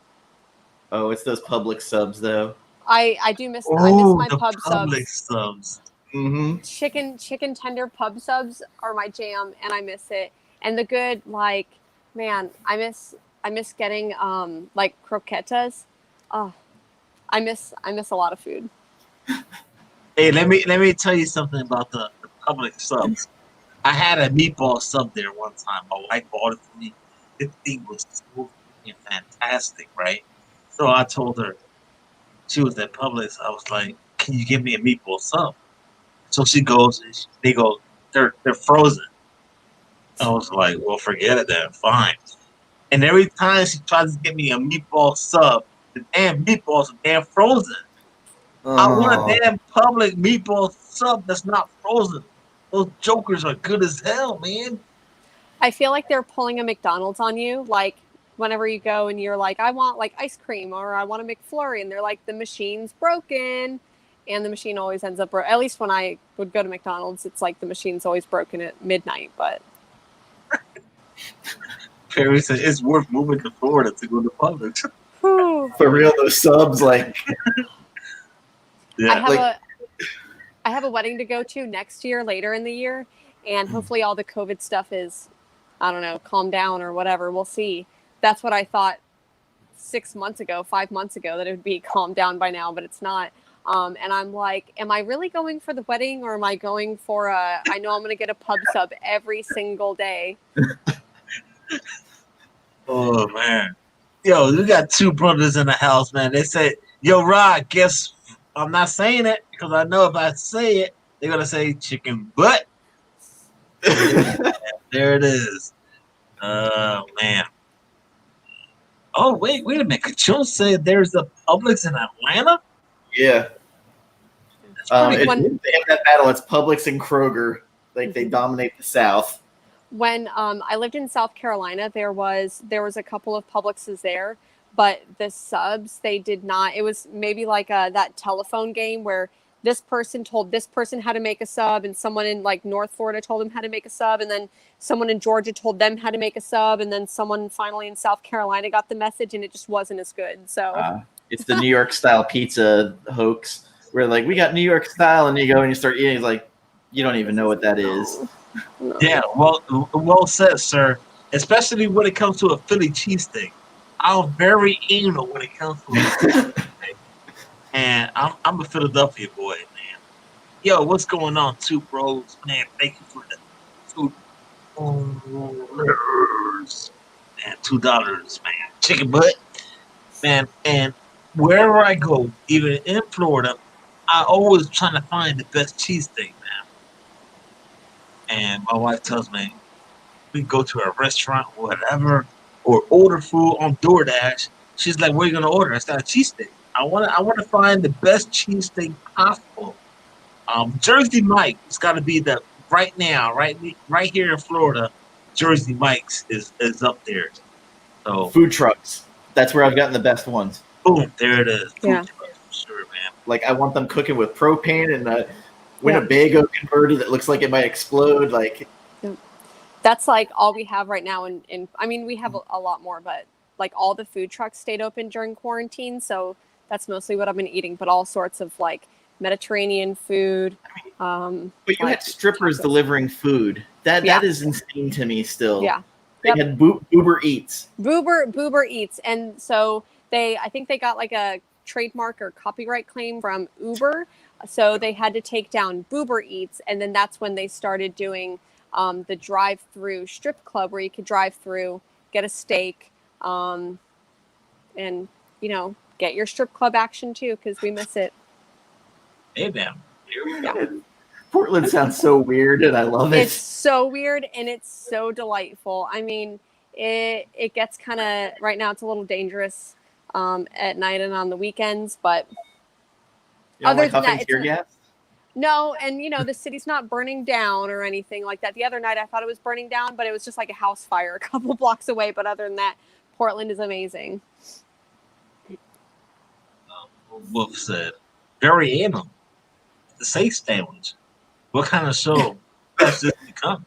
Oh, it's those Publix subs, though. I do miss. I miss my pub Publix subs. Mm-hmm. Chicken tender pub subs are my jam, and I miss it. And the good, like, man, I miss getting like croquetas. Oh, I miss a lot of food. Hey, let me tell you something about the public subs. I had a meatball sub there one time. My wife bought it for me. This thing was so freaking fantastic, right? So I told her, she was at Publix. I was like, "Can you give me a meatball sub?" So she goes, and they go, "They're frozen." I was like, "Well, forget it then. Fine." And every time she tries to get me a meatball sub, the damn meatballs are damn frozen. I want a damn public meatball sub that's not frozen. Those jokers are good as hell, man. I feel like they're pulling a McDonald's on you, like whenever you go and you're like, I want like ice cream or I want a McFlurry, and they're like, the machine's broken, and the machine always ends up broken. At least when I would go to McDonald's, it's like the machine's always broken at midnight. But Perry said it's worth moving to Florida to go to Publix. For real, those subs, like, yeah. I have a wedding to go to next year, later in the year, and hopefully all the COVID stuff is, I don't know, calm down or whatever. We'll see. That's what I thought 5 months ago, that it would be calmed down by now, but it's not. And I'm like, am I really going for the wedding, or am I going for I know I'm going to get a pub sub every single day. Oh, man. Yo, we got two brothers in the house, man. They said, yo, Rod, guess I'm not saying it because I know if I say it, they're going to say chicken butt. There it is. Oh, man. Oh, wait a minute. Kachun said there's a Publix in Atlanta? Yeah. They have that battle. It's Publix and Kroger. Like, they dominate the South. When I lived in South Carolina, there was a couple of Publixes there, but the subs, they did not. It was maybe like that telephone game where this person told this person how to make a sub, and someone in like North Florida told them how to make a sub, and then someone in Georgia told them how to make a sub, and then someone finally in South Carolina got the message, and it just wasn't as good. So it's the New York style pizza hoax where like we got New York style, and you go and you start eating, it's like you don't even know what that is. No. Yeah, well said, sir. Especially when it comes to a Philly cheesesteak. I'm very anal when it comes to a Philly cheesesteak. And I'm a Philadelphia boy, man. Yo, what's going on, two bros? Man, thank you for the $2. Man, $2, man. Chicken butt. Man, and wherever I go, even in Florida, I always trying to find the best cheesesteak, man. And my wife tells me we go to a restaurant or whatever, or order food on DoorDash. She's like, "What are you gonna order?" I said, "A cheesesteak. I want to find the best cheesesteak possible." Jersey Mike, it's got to be the right now, right here in Florida. Jersey Mike's is up there. So food trucks. That's where I've gotten the best ones. Boom, there it is. Food Yeah. trucks, for sure, man. Like I want them cooking with propane and a Winnebago converter that looks like it might explode. Like that's like all we have right now. In I mean, we have a lot more, but like all the food trucks stayed open during quarantine, so that's mostly what I've been eating. But all sorts of like Mediterranean food. But you had strippers delivering food. That is insane to me still. Yeah. They had Uber Eats. Boober Eats, and so I think they got like a trademark or copyright claim from Uber, so they had to take down Boober Eats, and then that's when they started doing the drive-through strip club where you could drive through, get a steak, and get your strip club action too, because we miss it. Hey, man. Here we go. Yeah. Portland sounds so weird, and I love it. It's so weird, and it's so delightful. I mean, it gets kind of, right now it's a little dangerous at night and on the weekends, but other than that, tear gas? No, and the city's not burning down or anything like that. The other night I thought it was burning down, but it was just like a house fire a couple blocks away. But other than that, Portland is amazing. Wolf said, very anal. The safe sandwich. What kind of show has this become?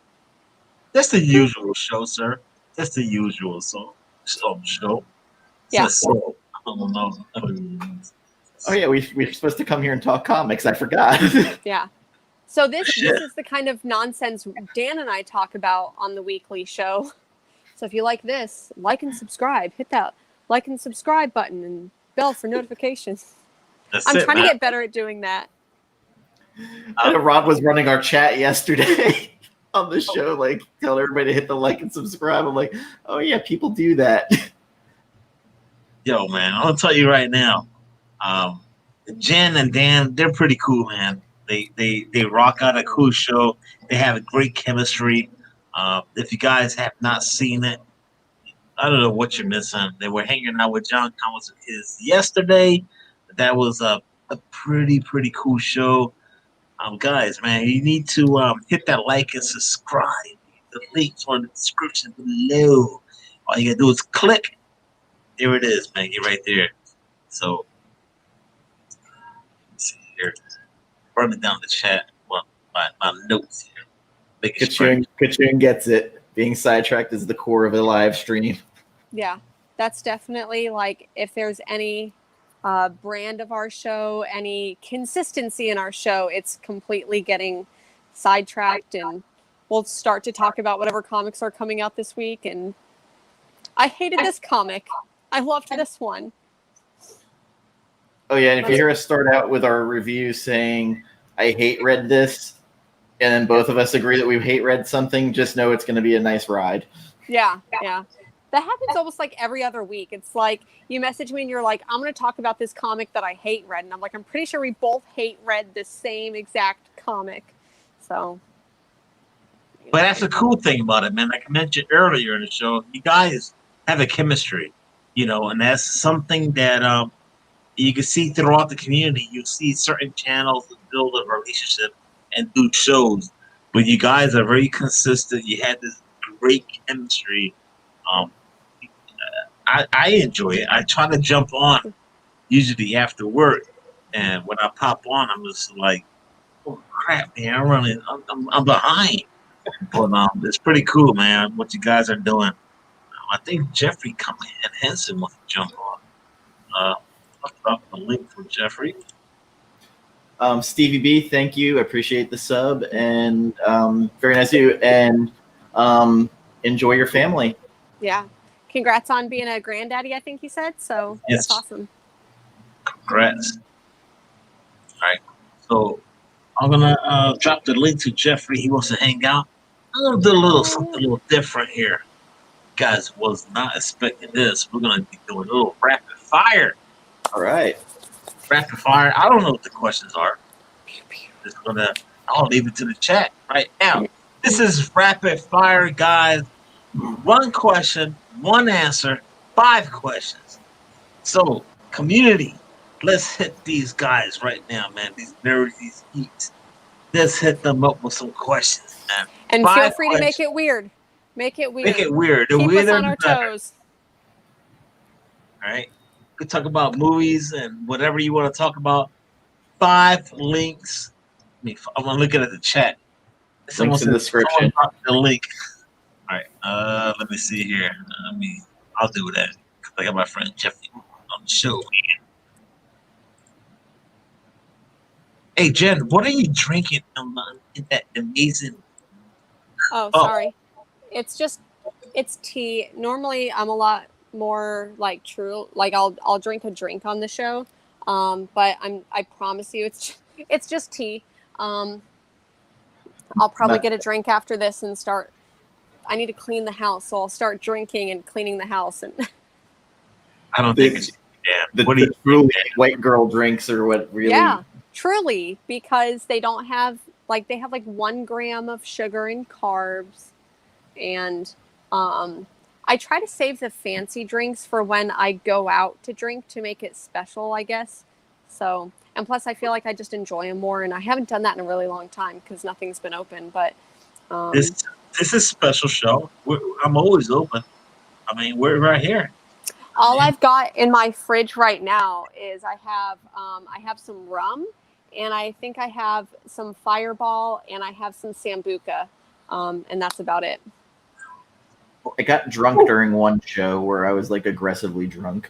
That's the usual show, sir. That's the usual show. Yeah. So, I don't know. Oh yeah, we're supposed to come here and talk comics. I forgot. Yeah. So this is the kind of nonsense Dan and I talk about on the weekly show. So if you like this, like and subscribe. Hit that like and subscribe button and bell for notifications. I'm trying to get better at doing that. Rob was running our chat yesterday on the show, like telling everybody to hit the like and subscribe. I'm like, oh yeah, people do that. Yo, man, I'll tell you right now, Jen and Dan, they're pretty cool, man. They rock out a cool show. They have a great chemistry. If you guys have not seen it, I don't know what you're missing. They were hanging out with John Thomas and his yesterday. That was a pretty cool show. Guys, man, you need to hit that like and subscribe. The links are in the description below. All you gotta do is click. There it is, man. You're right there. So, let's see here. Running down the chat. Well, my notes here. Kachun gets it. Being sidetracked is the core of a live stream. Yeah, that's definitely like if there's any brand of our show, any consistency in our show, it's completely getting sidetracked, and we'll start to talk about whatever comics are coming out this week. And I hated this comic. I loved this one. Oh yeah, and if you hear us start out with our review saying I hate read this, and then both of us agree that we hate read something, just know it's going to be a nice ride. Yeah. That happens almost like every other week. It's like you message me and you're like, I'm going to talk about this comic that I hate read. And I'm like, I'm pretty sure we both hate read the same exact comic. So. But that's the cool thing about it, man. Like I mentioned earlier in the show, you guys have a chemistry, and that's something that you can see throughout the community. You see certain channels that build a relationship and do shows, but you guys are very consistent. You had this great chemistry. I enjoy it. I try to jump on usually after work, and when I pop on, I'm just like, "Oh crap, man! I'm behind." But it's pretty cool, man. What you guys are doing. I think Jeffrey and Henson wants to jump on. I'll drop the link for Jeffrey. Stevie B, thank you. I appreciate the sub, and very nice of you. And enjoy your family. Yeah. Congrats on being a granddaddy, I think you said. So yes. That's awesome. Congrats. All right. So I'm going to drop the link to Jeffrey. He wants to hang out. I'm going to do something a little different here. Guys, was not expecting this. We're going to be doing a little rapid fire. All right. Rapid fire. I don't know what the questions are. I'll leave it to the chat right now. This is rapid fire, guys. One question, one answer, 5 questions. So, community, let's hit these guys right now, man. These nerds, these geeks. Let's hit them up with some questions, man. And feel free to make it weird. Make it weird. Make it weird. Keep us on our toes. All right. We could talk about movies and whatever you want to talk about. 5 links. I'm going to look at the chat. Links in the description. The link. All right. Let me see here. I'll do that. I got my friend Jeffy on the show. Hey, Jen, what are you drinking in that amazing? Oh, sorry. It's tea. Normally, I'm a lot more like true. Like I'll drink a drink on the show. But I promise you, it's just tea. I'll probably get a drink after this and start. I need to clean the house, so I'll start drinking and cleaning the house. And I don't think it's the truly white girl drinks or what really. Yeah, truly, because they don't have they have 1 gram of sugar and carbs, and I try to save the fancy drinks for when I go out to drink to make it special, I guess. So, and plus I feel like I just enjoy them more, and I haven't done that in a really long time because nothing's been open. But this is a special show. I'm always open. I mean, we're right here. All I've got in my fridge right now is I have some rum, and I think I have some Fireball, and I have some Sambuca, and that's about it. I got drunk during one show where I was aggressively drunk.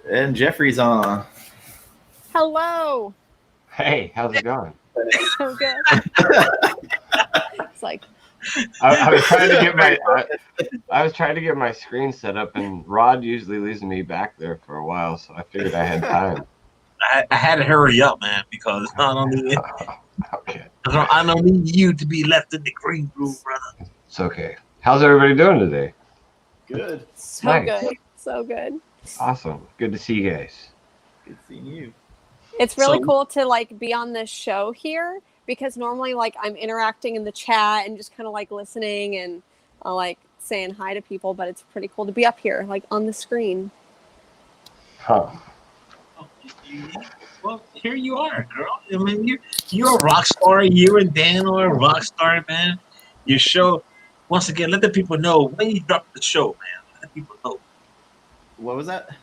And Jeffrey's on. Hello. Hey, how's it going? So good. It's like I was trying to get I was trying to get my screen set up, and Rod usually leaves me back there for a while, so I figured I had time. I had to hurry up, man, because not only Okay, I don't need you to be left in the green room, brother. it's okay. How's everybody doing today? Good. so Nice. good. So good. Awesome. Good to see you guys. Good seeing you. It's really So- cool to like be on this show here because normally like I'm interacting in the chat and just kind of like listening and like saying hi to people, but it's pretty cool to be up here like on the screen. Huh. Well, here you are, girl. I mean, you're a rock star. You and Dan are a rock star, man. Your show, once again, let the people know when you drop the show, man. Let the people know What was that?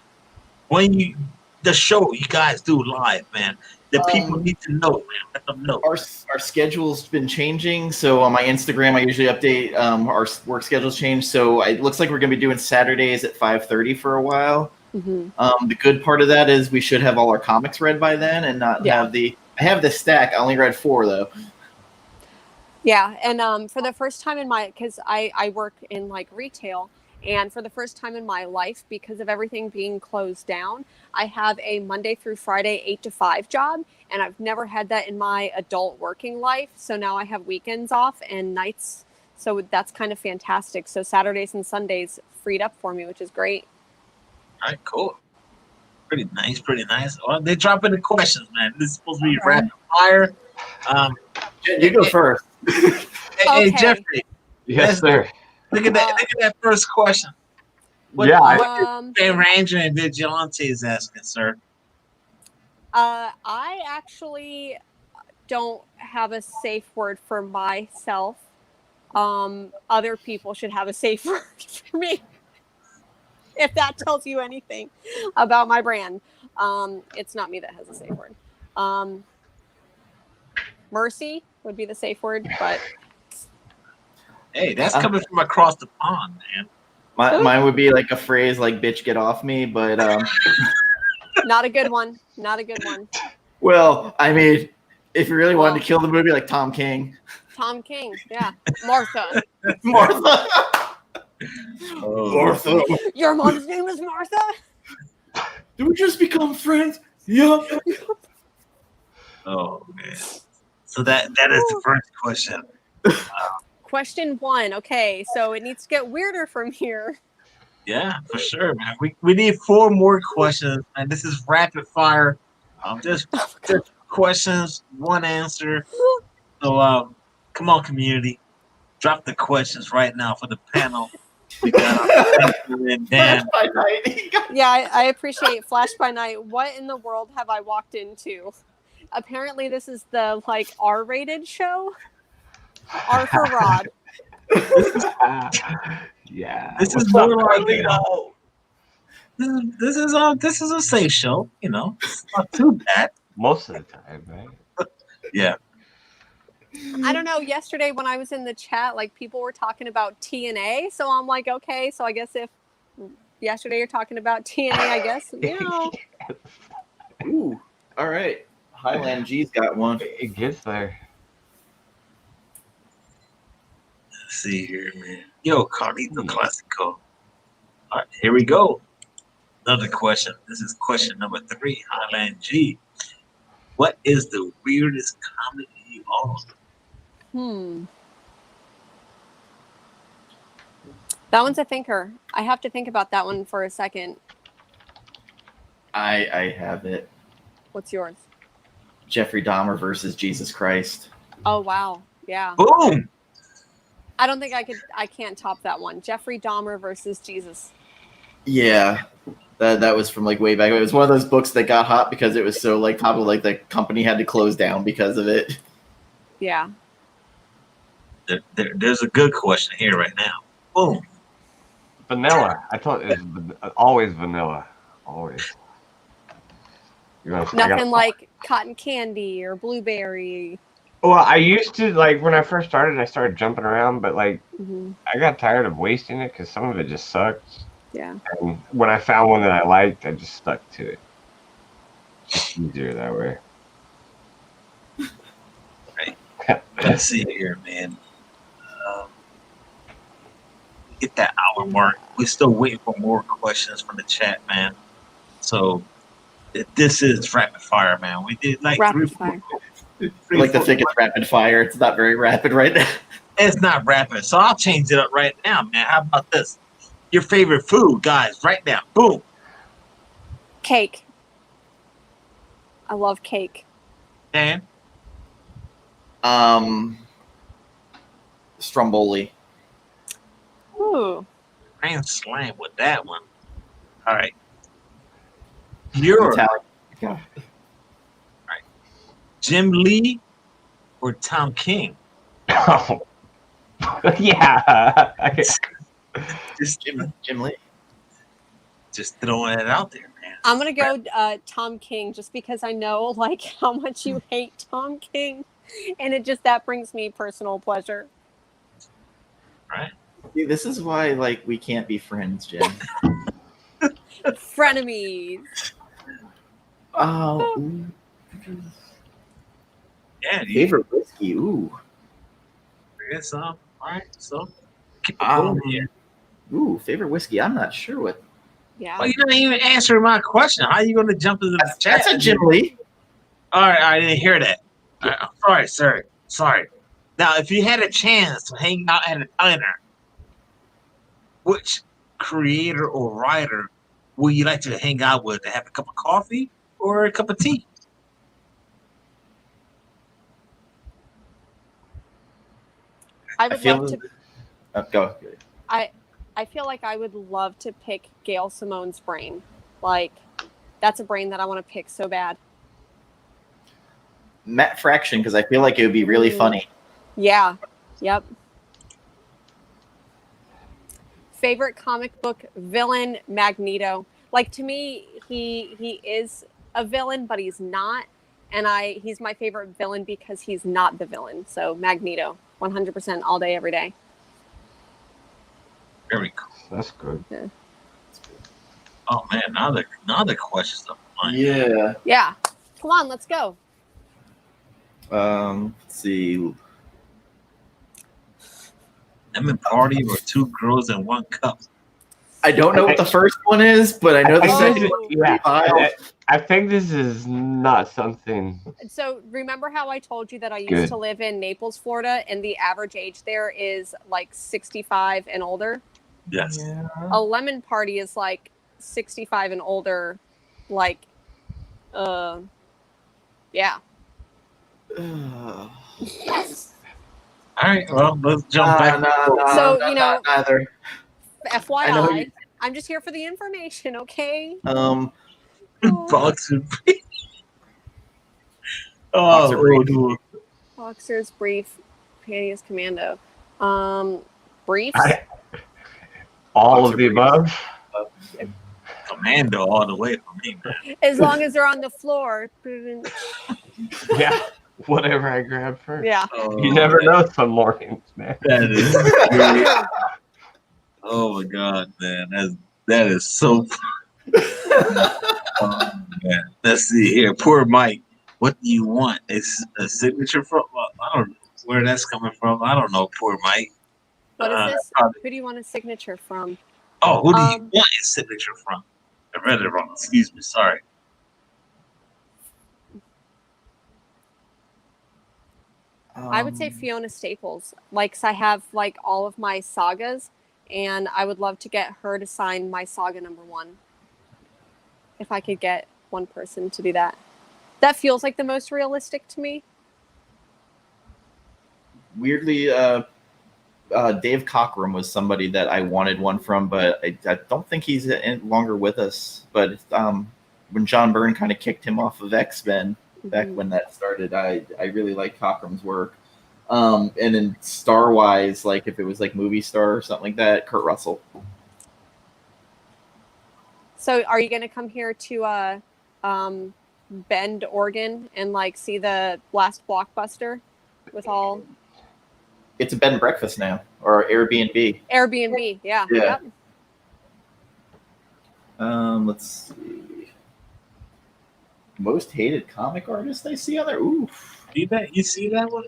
when the show you guys do live, man. The people need to know, man. Let them know. Our schedule's been changing. So on my Instagram, I usually update our work schedule's changed. So it looks like we're going to be doing Saturdays at 5:30 for a while. Mm-hmm. The good part of that is we should have all our comics read by then and not have I have the stack. I only read 4 though. Yeah, and for the first time in because I work in like retail, and for the first time in my life, because of everything being closed down, I have a Monday through Friday 8 to 5 job, and I've never had that in my adult working life. So now I have weekends off and nights, so that's kind of fantastic. So Saturdays and Sundays freed up for me, which is great. All right, cool. Pretty nice, pretty nice. Well, they drop in the questions, man. This is supposed to be rapid fire. You go first. Hey, Jeffrey. Yes, sir. Look at that! Look at that first question. What Ranger and Vigilante is asking, sir? I actually don't have a safe word for myself. Other people should have a safe word for me. If that tells you anything about my brand. It's not me that has a safe word. Mercy would be the safe word, but hey, that's coming from across the pond, man. Mine would be like a phrase like "bitch, get off me," but not a good one. Not a good one. Well, I mean, if you really wanted to kill the movie, like Tom King. Tom King, yeah. Martha. Martha. Martha. Your mom's name is Martha? Do we just become friends? Yup. Oh man. So that is the first question. Question 1. Okay, so it needs to get weirder from here. Yeah, for sure, man. We need 4 more questions, and this is rapid fire. Just questions, 1 answer. So come on, community, drop the questions right now for the panel. We got and Dan. Yeah, I appreciate Flash by Night. What in the world have I walked into? Apparently, this is the like R-rated show. R for Rod. Yeah. This is more like this is a safe show. You know, it's not too bad most of the time, right? Yeah. I don't know. Yesterday when I was in the chat, like people were talking about TNA, so I'm like, okay, so I guess if yesterday you're talking about TNA, I guess you know. Ooh, all right. Highland G's got one. It gets there. Let's see here, man. Yo, Carlito Classico. All right, here we go. Another question. This is question number 3. Highland G. What is the weirdest comic you own? That one's a thinker. I have to think about that one for a second. I have it. What's yours? Jeffrey Dahmer versus Jesus Christ. Oh wow, yeah. Boom. I don't think I can't top that one. Jeffrey Dahmer versus Jesus. Yeah. That was from like way back. It was one of those books that got hot because it was so like probably like the company had to close down because of it. Yeah. There's a good question here right now. Boom. Vanilla. I thought it was always vanilla. Always. Nothing like cotton candy or blueberry. Well, I used to, like, when I first started, I started jumping around, but, like, I got tired of wasting it because some of it just sucked. Yeah. And when I found one that I liked, I just stuck to it. It's easier that way. Let's see here, man. Get that hour mark. We're still waiting for more questions from the chat, man. So this is rapid fire, man. We did like Rapid fire. I like to think it's rapid fire. It's not very rapid right now. It's not rapid, so I'll change it up right now, man. How about this? Your favorite food, guys, right now. Boom. Cake. I love cake. Dan? Stromboli. Ooh. Grand slam with that one. All right. You're Italian. right. Jim Lee or Tom King? Oh. Yeah. Just Jim Lee. Just throwing it out there, man. I'm gonna go Tom King just because I know like how much you hate Tom King, and that brings me personal pleasure. Right. See, this is why like we can't be friends, Jen. Frenemies. Oh. Yeah. Favorite whiskey. Ooh. Yes. All right. So keep it going here. Ooh, favorite whiskey. I'm not sure what. Yeah. Well, you didn't even answer my question. How are you going to jump into the chat? That's a Jim Lee. All right, I didn't hear that. Sorry. Now, if you had a chance to hang out at a diner, which creator or writer would you like to hang out with? To have a cup of coffee or a cup of tea? I would love to. Go. I feel like I would love to pick Gail Simone's brain. Like, that's a brain that I want to pick so bad. Matt Fraction, because I feel like it would be really funny. Yeah. Yep. Favorite comic book villain, Magneto. Like, to me, he is a villain, but he's not. And he's my favorite villain because he's not the villain. So Magneto, 100% all day, every day. Very cool. That's good. Yeah. Oh man, now the questions are fun. Yeah. Yeah. Come on, let's go. Let's see. Lemon party or two girls in one cup. I don't know what the first one is, but I know the second Oh. one. I think this is not something. So remember how I told you that I used to live in Naples, Florida, and the average age there is like 65 and older? Yes. Yeah. A lemon party is like 65 and older, like, yeah. All right, well, let's jump back. So, you know, neither. FYI, I'm just here for the information, okay? Boxer. Boxers, brief, panties, commando. Briefs? All of the above. Commando all the way for me, man. As long as they're on the floor. Yeah, whatever I grab first. Yeah. You never know some mornings, man. That is. Oh my god, man, that is so. Oh, man. Let's see here. Poor Mike. What do you want? Is a signature from? Well, I don't know where that's coming from. I don't know. Poor Mike. What is this? Who do you want a signature from? Oh, who do you want a signature from? I read it wrong. Excuse me. Sorry. I would say Fiona Staples. Like, 'cause I have like all of my sagas, and I would love to get her to sign my saga #1. If I could get one person to do that. That feels like the most realistic to me. Weirdly, Dave Cockrum was somebody that I wanted one from, but I don't think he's longer with us. But when John Byrne kind of kicked him off of X-Men back when that started, I really like Cockrum's work. And in Star-wise, like if it was like Movie Star or something like that, Kurt Russell. So are you going to come here to Bend, Oregon and like see the last Blockbuster with all... It's a bed and breakfast now, or Airbnb. Airbnb, yeah. Yeah. Yep. Let's see. Most hated comic artist I see on there. Ooh. You see that one?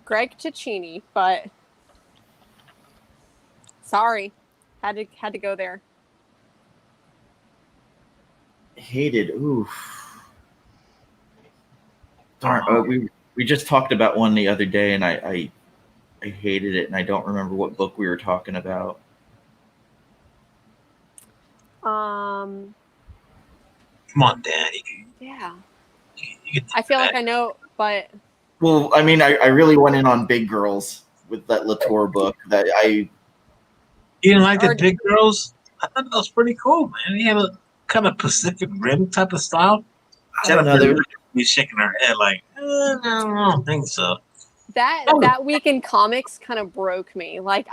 Greg Cicchini, but sorry, had to go there. Hated. Oof. Darn. We just talked about one the other day, and I hated it, and I don't remember what book we were talking about. Come on, Dan. Yeah. You I feel like I know, but. Well, I mean, I really went in on Big Girls with that Latour book. That You didn't like the Big Girls? I thought that was pretty cool, man. He had a kind of Pacific Rim type of style. Jennifer was shaking her head like, I don't think so. That week in comics kind of broke me. Like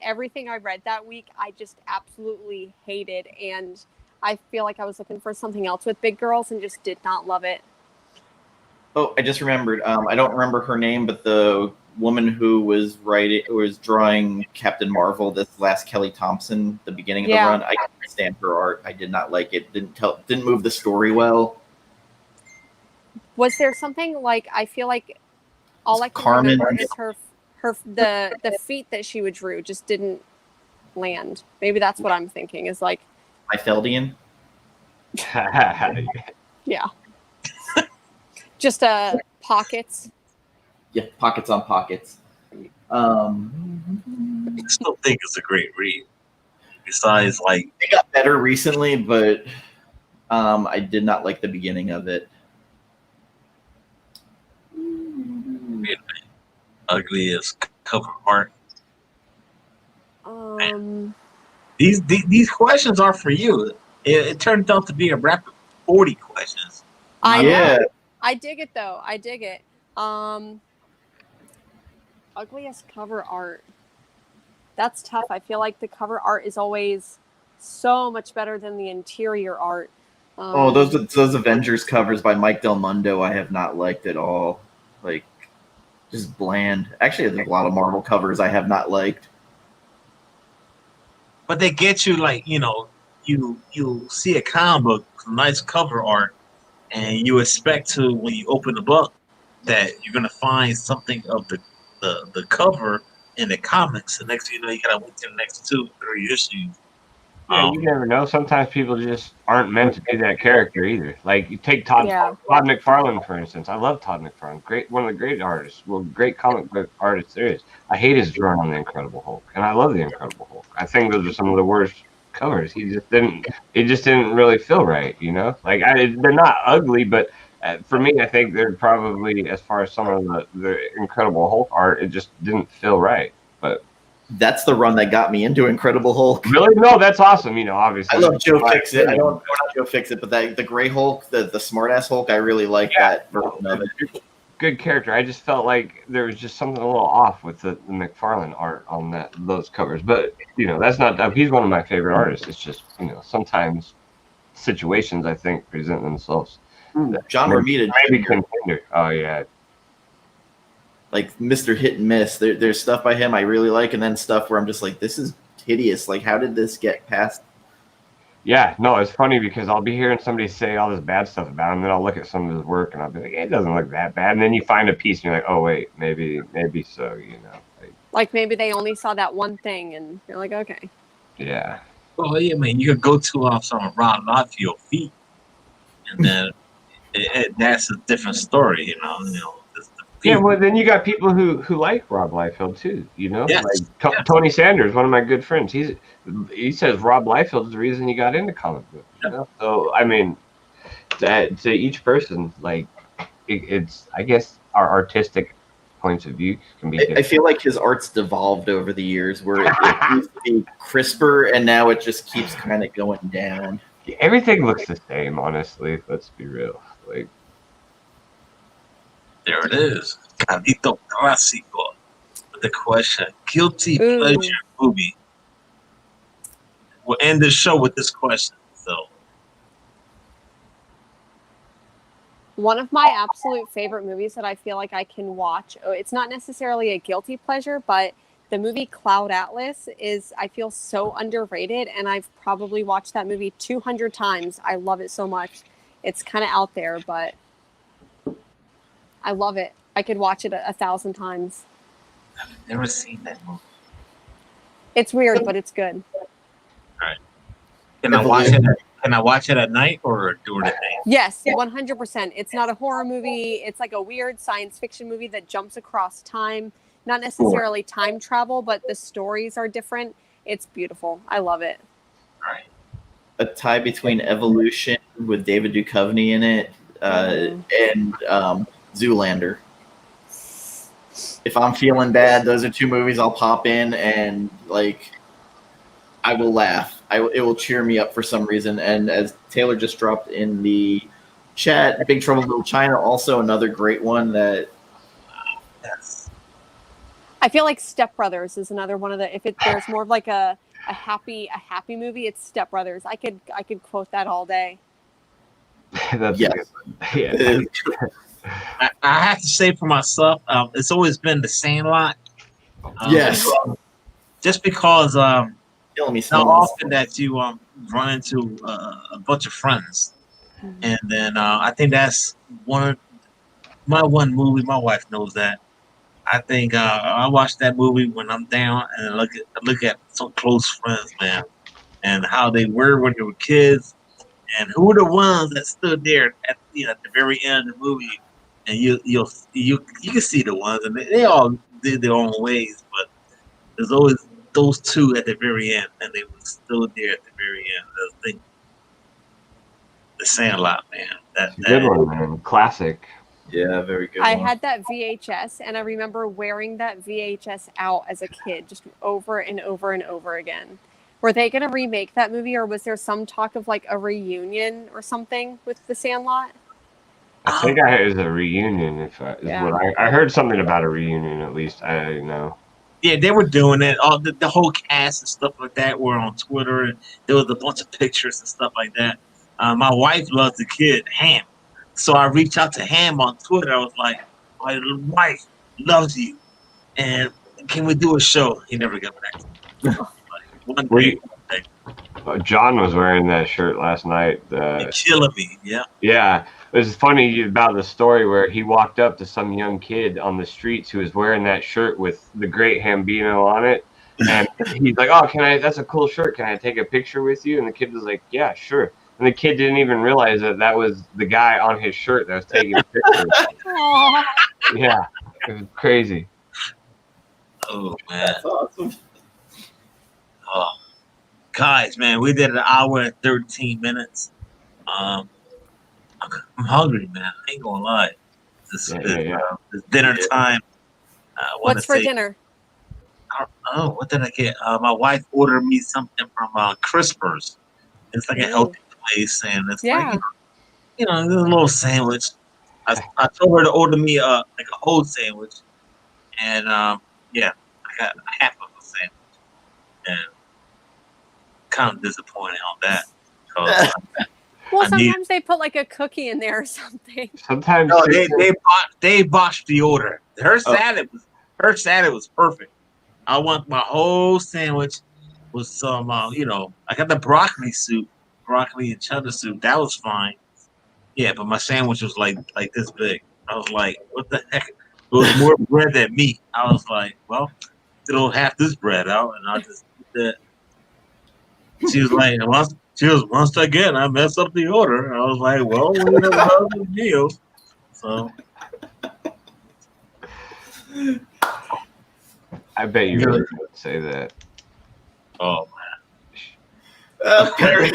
everything I read that week, I just absolutely hated, and I feel like I was looking for something else with Big Girls and just did not love it. Oh, I just remembered. I don't remember her name, but the woman who was drawing Captain Marvel, this last Kelly Thompson, the beginning of the run. I can't stand her art. I did not like it. Didn't move the story well. Was there something like, I feel like all I can remember is the feet that she would drew just didn't land. Maybe that's what I'm thinking is like Eifeldian. Yeah. Just pockets. Yeah, pockets on pockets. I still think it's a great read. Besides, like, it got better recently, but I did not like the beginning of it. Ugliest cover art. These questions are for you. It turned out to be a rapid 40 questions. I know. I dig it though. I dig it. Ugliest cover art. That's tough. I feel like the cover art is always so much better than the interior art. Those Avengers covers by Mike Del Mundo, I have not liked at all. Like, just bland. Actually, there's a lot of Marvel covers I have not liked. But they get you, like, you see a comic book, nice cover art, and you expect to, when you open the book, that you're gonna find something of the cover in the comics. The next thing you know, you gotta wait till the next 2-3 issues. Yeah, you never know. Sometimes people just aren't meant to be that character either. Like, you take Todd McFarlane, for instance. I love Todd McFarlane. One of the great artists. Well, great comic book artists there is. I hate his drawing on the Incredible Hulk, and I love the Incredible Hulk. I think those are some of the worst covers. It just didn't really feel right, Like, they're not ugly, but for me, I think they're probably, as far as some of the Incredible Hulk art, it just didn't feel right. But that's the run that got me into Incredible Hulk. Really? No, that's awesome. Obviously. I love Joe Fixit. I don't not Joe Fixit, but the Gray Hulk, the smartass Hulk, I really like that version of it. Good character. I just felt like there was just something a little off with the McFarlane art on those covers. But that's not. He's one of my favorite artists. It's just sometimes situations I think present themselves. John Romita, maybe contender. Oh yeah. Like Mr. Hit and Miss. There's stuff by him I really like, and then stuff where I'm just like, this is hideous. Like, how did this get past? Yeah, no, it's funny because I'll be hearing somebody say all this bad stuff about him, and then I'll look at some of his work and I'll be like, it doesn't look that bad. And then you find a piece and you're like, oh wait, maybe so, Like maybe they only saw that one thing and you're like, okay. Yeah. Well, yeah, man, you could go to some Ron Liefeld feet, and then that's a different story, Yeah, well, then you got people who like Rob Liefeld too, Yes. Like Tony Sanders, one of my good friends. He says Rob Liefeld is the reason he got into comic books. So I mean, to each person, like it's I guess our artistic points of view can be different. I feel like his art's devolved over the years, where it used to be crisper, and now it just keeps kind of going down. Everything looks the same, honestly. Let's be real. Like. There it is. Cadito Clásico. The question. Guilty pleasure movie. We'll end the show with this question. So, one of my absolute favorite movies that I feel like I can watch, it's not necessarily a guilty pleasure, but the movie Cloud Atlas is, I feel, so underrated, and I've probably watched that movie 200 times. I love it so much. It's kind of out there, but I love it. I could watch it 1,000 times. I've never seen that movie. It's weird, but it's good. Right. Can I watch it? Can I watch it at night or during the day? Yes, 100%. It's not a horror movie. It's like a weird science fiction movie that jumps across time. Not necessarily time travel, but the stories are different. It's beautiful. I love it. Right. A tie between Evolution with David Duchovny in it and Zoolander. If I'm feeling bad, those are two movies I'll pop in and like I will laugh. It will cheer me up for some reason. And as Taylor just dropped in the chat, Big Trouble in Little China, also another great one that. Yes. I feel like Step Brothers is another one of the. If there's more of like a happy movie, it's Step Brothers. I could quote that all day. That's yes. Yeah. I have to say for myself, it's always been The Sandlot. Yes. Just because Killing me how often that you run into a bunch of friends, and then I think that's one movie. My wife knows that. I think I watch that movie when I'm down and look at some close friends, man, and how they were when they were kids, and who were the ones that stood there at the very end of the movie, and you can see the ones, and they all did their own ways, but there's always those two at the very end, and they were still there at the very end. I think The Sandlot, man. That good one, man. Classic. Yeah, very good. I had that VHS, and I remember wearing that VHS out as a kid, just over and over and over again. Were they going to remake that movie, or was there some talk of like a reunion or something with The Sandlot? I think it was a reunion. I heard something about a reunion. At least I know. Yeah, they were doing it. All the whole cast and stuff like that were on Twitter, and there was a bunch of pictures and stuff like that. My wife loves the kid Ham, so I reached out to Ham on Twitter. I was like, "My wife loves you, and can we do a show?" He never got back to me. One day. John was wearing that shirt last night. You're killing me, yeah. Yeah, it was funny about the story where he walked up to some young kid on the streets who was wearing that shirt with the Great Hambino on it, and he's like, "Oh, can I? That's a cool shirt. Can I take a picture with you?" And the kid was like, "Yeah, sure." And the kid didn't even realize that was the guy on his shirt that was taking a picture. Yeah, it was crazy. Oh man, that's awesome. Oh. Guys, man, we did an hour and 13 minutes. I'm hungry, man. I ain't gonna lie. It's dinner time. What's for dinner? Oh, what did I get? My wife ordered me something from Crispers. It's like a healthy place, and it's like a little sandwich. I told her to order me like a whole sandwich, and I got half of a sandwich, and kind of disappointed on that. Well, sometimes they put like a cookie in there or something. Sometimes no, they botched the order. Her salad was perfect. I want my whole sandwich with some I got the broccoli and cheddar soup. That was fine. Yeah, but my sandwich was like this big. I was like, what the heck? It was more bread than meat. I was like, well, throw half this bread out, and I'll just eat that. She was like, once again, I messed up the order. I was like, well, we don't have the deal. So I bet you really would say that. Oh man. Perry.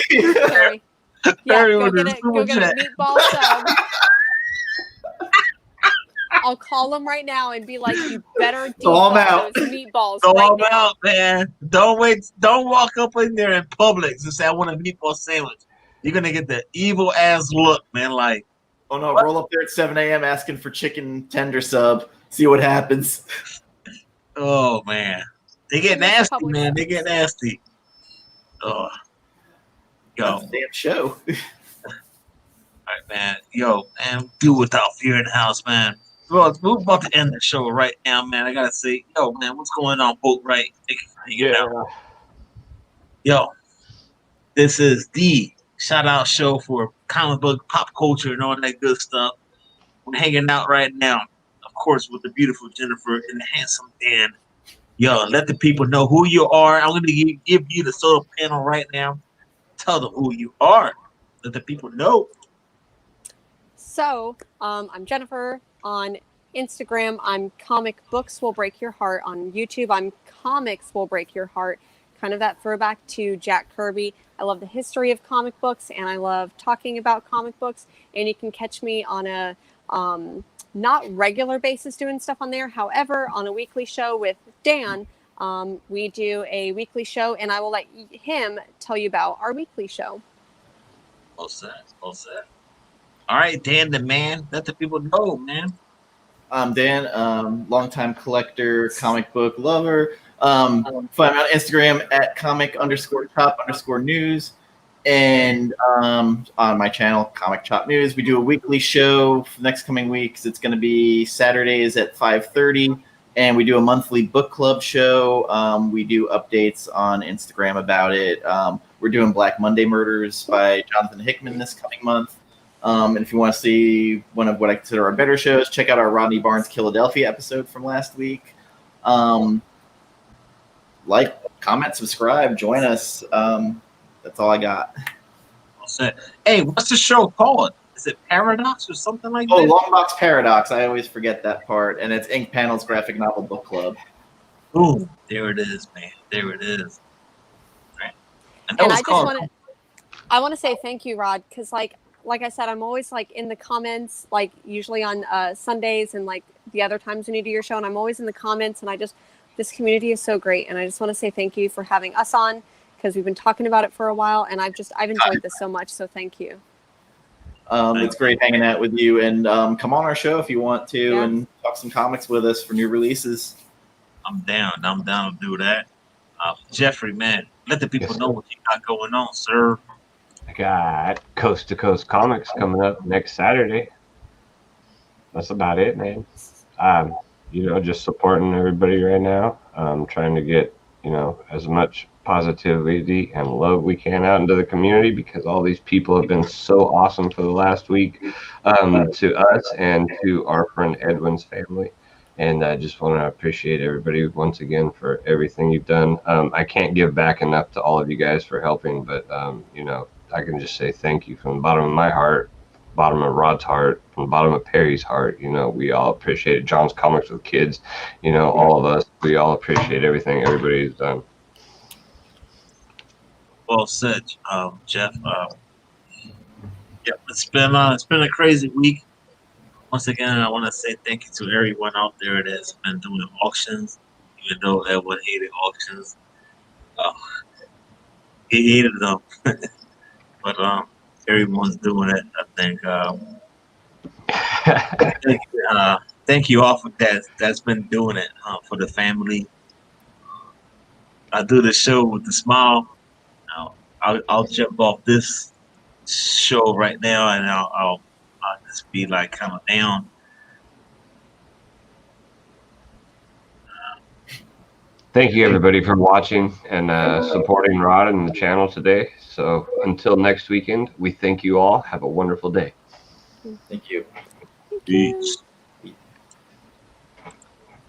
Yeah, go get a meatball sub. I'll call him right now and be like, you better defrost those meatballs. Throw them out, man. Don't walk up in there in Publix and say, I want a meatball sandwich. You're going to get the evil ass look, man. Like, oh no, roll up there at 7 a.m. asking for chicken tender sub. See what happens. Oh, man. They get nasty, man. They get nasty. Oh. Yo. That's a damn show. All right, man. Yo, man, do without fear in the house, man. Well, we're about to end the show right now, man. I gotta say, yo, man, what's going on, Boat Right? Thank you for hanging out. Yo, this is the shout out show for comic book, pop culture, and all that good stuff. We're hanging out right now. Of course, with the beautiful Jennifer and the handsome Dan. Yo, let the people know who you are. I'm going to give you the solar panel right now. Tell them who you are. Let the people know. So, I'm Jennifer on Instagram. I'm Comic Books Will Break Your Heart on YouTube. I'm Comics Will Break Your Heart. Kind of that throwback to Jack Kirby. I love the history of comic books, and I love talking about comic books. And you can catch me on a not regular basis doing stuff on there. However, on a weekly show with Dan, we do a weekly show, and I will let him tell you about our weekly show. All set. All set. All right, Dan the man. Let the people know, man. I'm Dan, longtime collector, comic book lover. Find me on Instagram at comic_chop_news. And on my channel, Comic Chop News, we do a weekly show for the next coming weeks. It's going to be Saturdays at 5:30. And we do a monthly book club show. We do updates on Instagram about it. We're doing Black Monday Murders by Jonathan Hickman this coming month. And if you want to see one of what I consider our better shows, check out our Rodney Barnes Philadelphia episode from last week. Like, comment, subscribe, join us. That's all I got. All set. Hey, what's the show called? Is it Paradox or something like that? Oh, Longbox Paradox. I always forget that part. And it's Ink Panels Graphic Novel Book Club. Ooh, there it is, man. There it is. Right. And I want to say thank you, Rod, because like I said, I'm always like in the comments, like usually on Sundays and like the other times when you do your show, and I'm always in the comments, and this community is so great, and I just want to say thank you for having us on, because we've been talking about it for a while, and I've enjoyed this so much, so thank you. It's great hanging out with you, and come on our show if you want to, and talk some comics with us for new releases. I'm down to do that. Jeffrey, man, let the people know what you got going on, sir. I got Coast to Coast Comics coming up next Saturday. That's about it, man. Just supporting everybody right now. Trying to get, as much positivity and love we can out into the community, because all these people have been so awesome for the last week to us and to our friend Edwin's family. And I just want to appreciate everybody once again for everything you've done. I can't give back enough to all of you guys for helping, but, I can just say thank you from the bottom of my heart, bottom of Rod's heart, from the bottom of Perry's heart. We all appreciate it. John's Comics with Kids, all of us, we all appreciate everything everybody's done. Well said, Jeff. It's been a crazy week. Once again, I want to say thank you to everyone out there that's been doing auctions, even though everyone hated auctions. He hated them. But everyone's doing it. I think thank you all for that's been doing it for the family. I do the show with a smile. I'll jump off this show right now, and I'll just be like kind of down. Thank you, everybody, for watching and supporting Rod and the channel today. So until next weekend, we thank you all. Have a wonderful day. Thank you. Peace.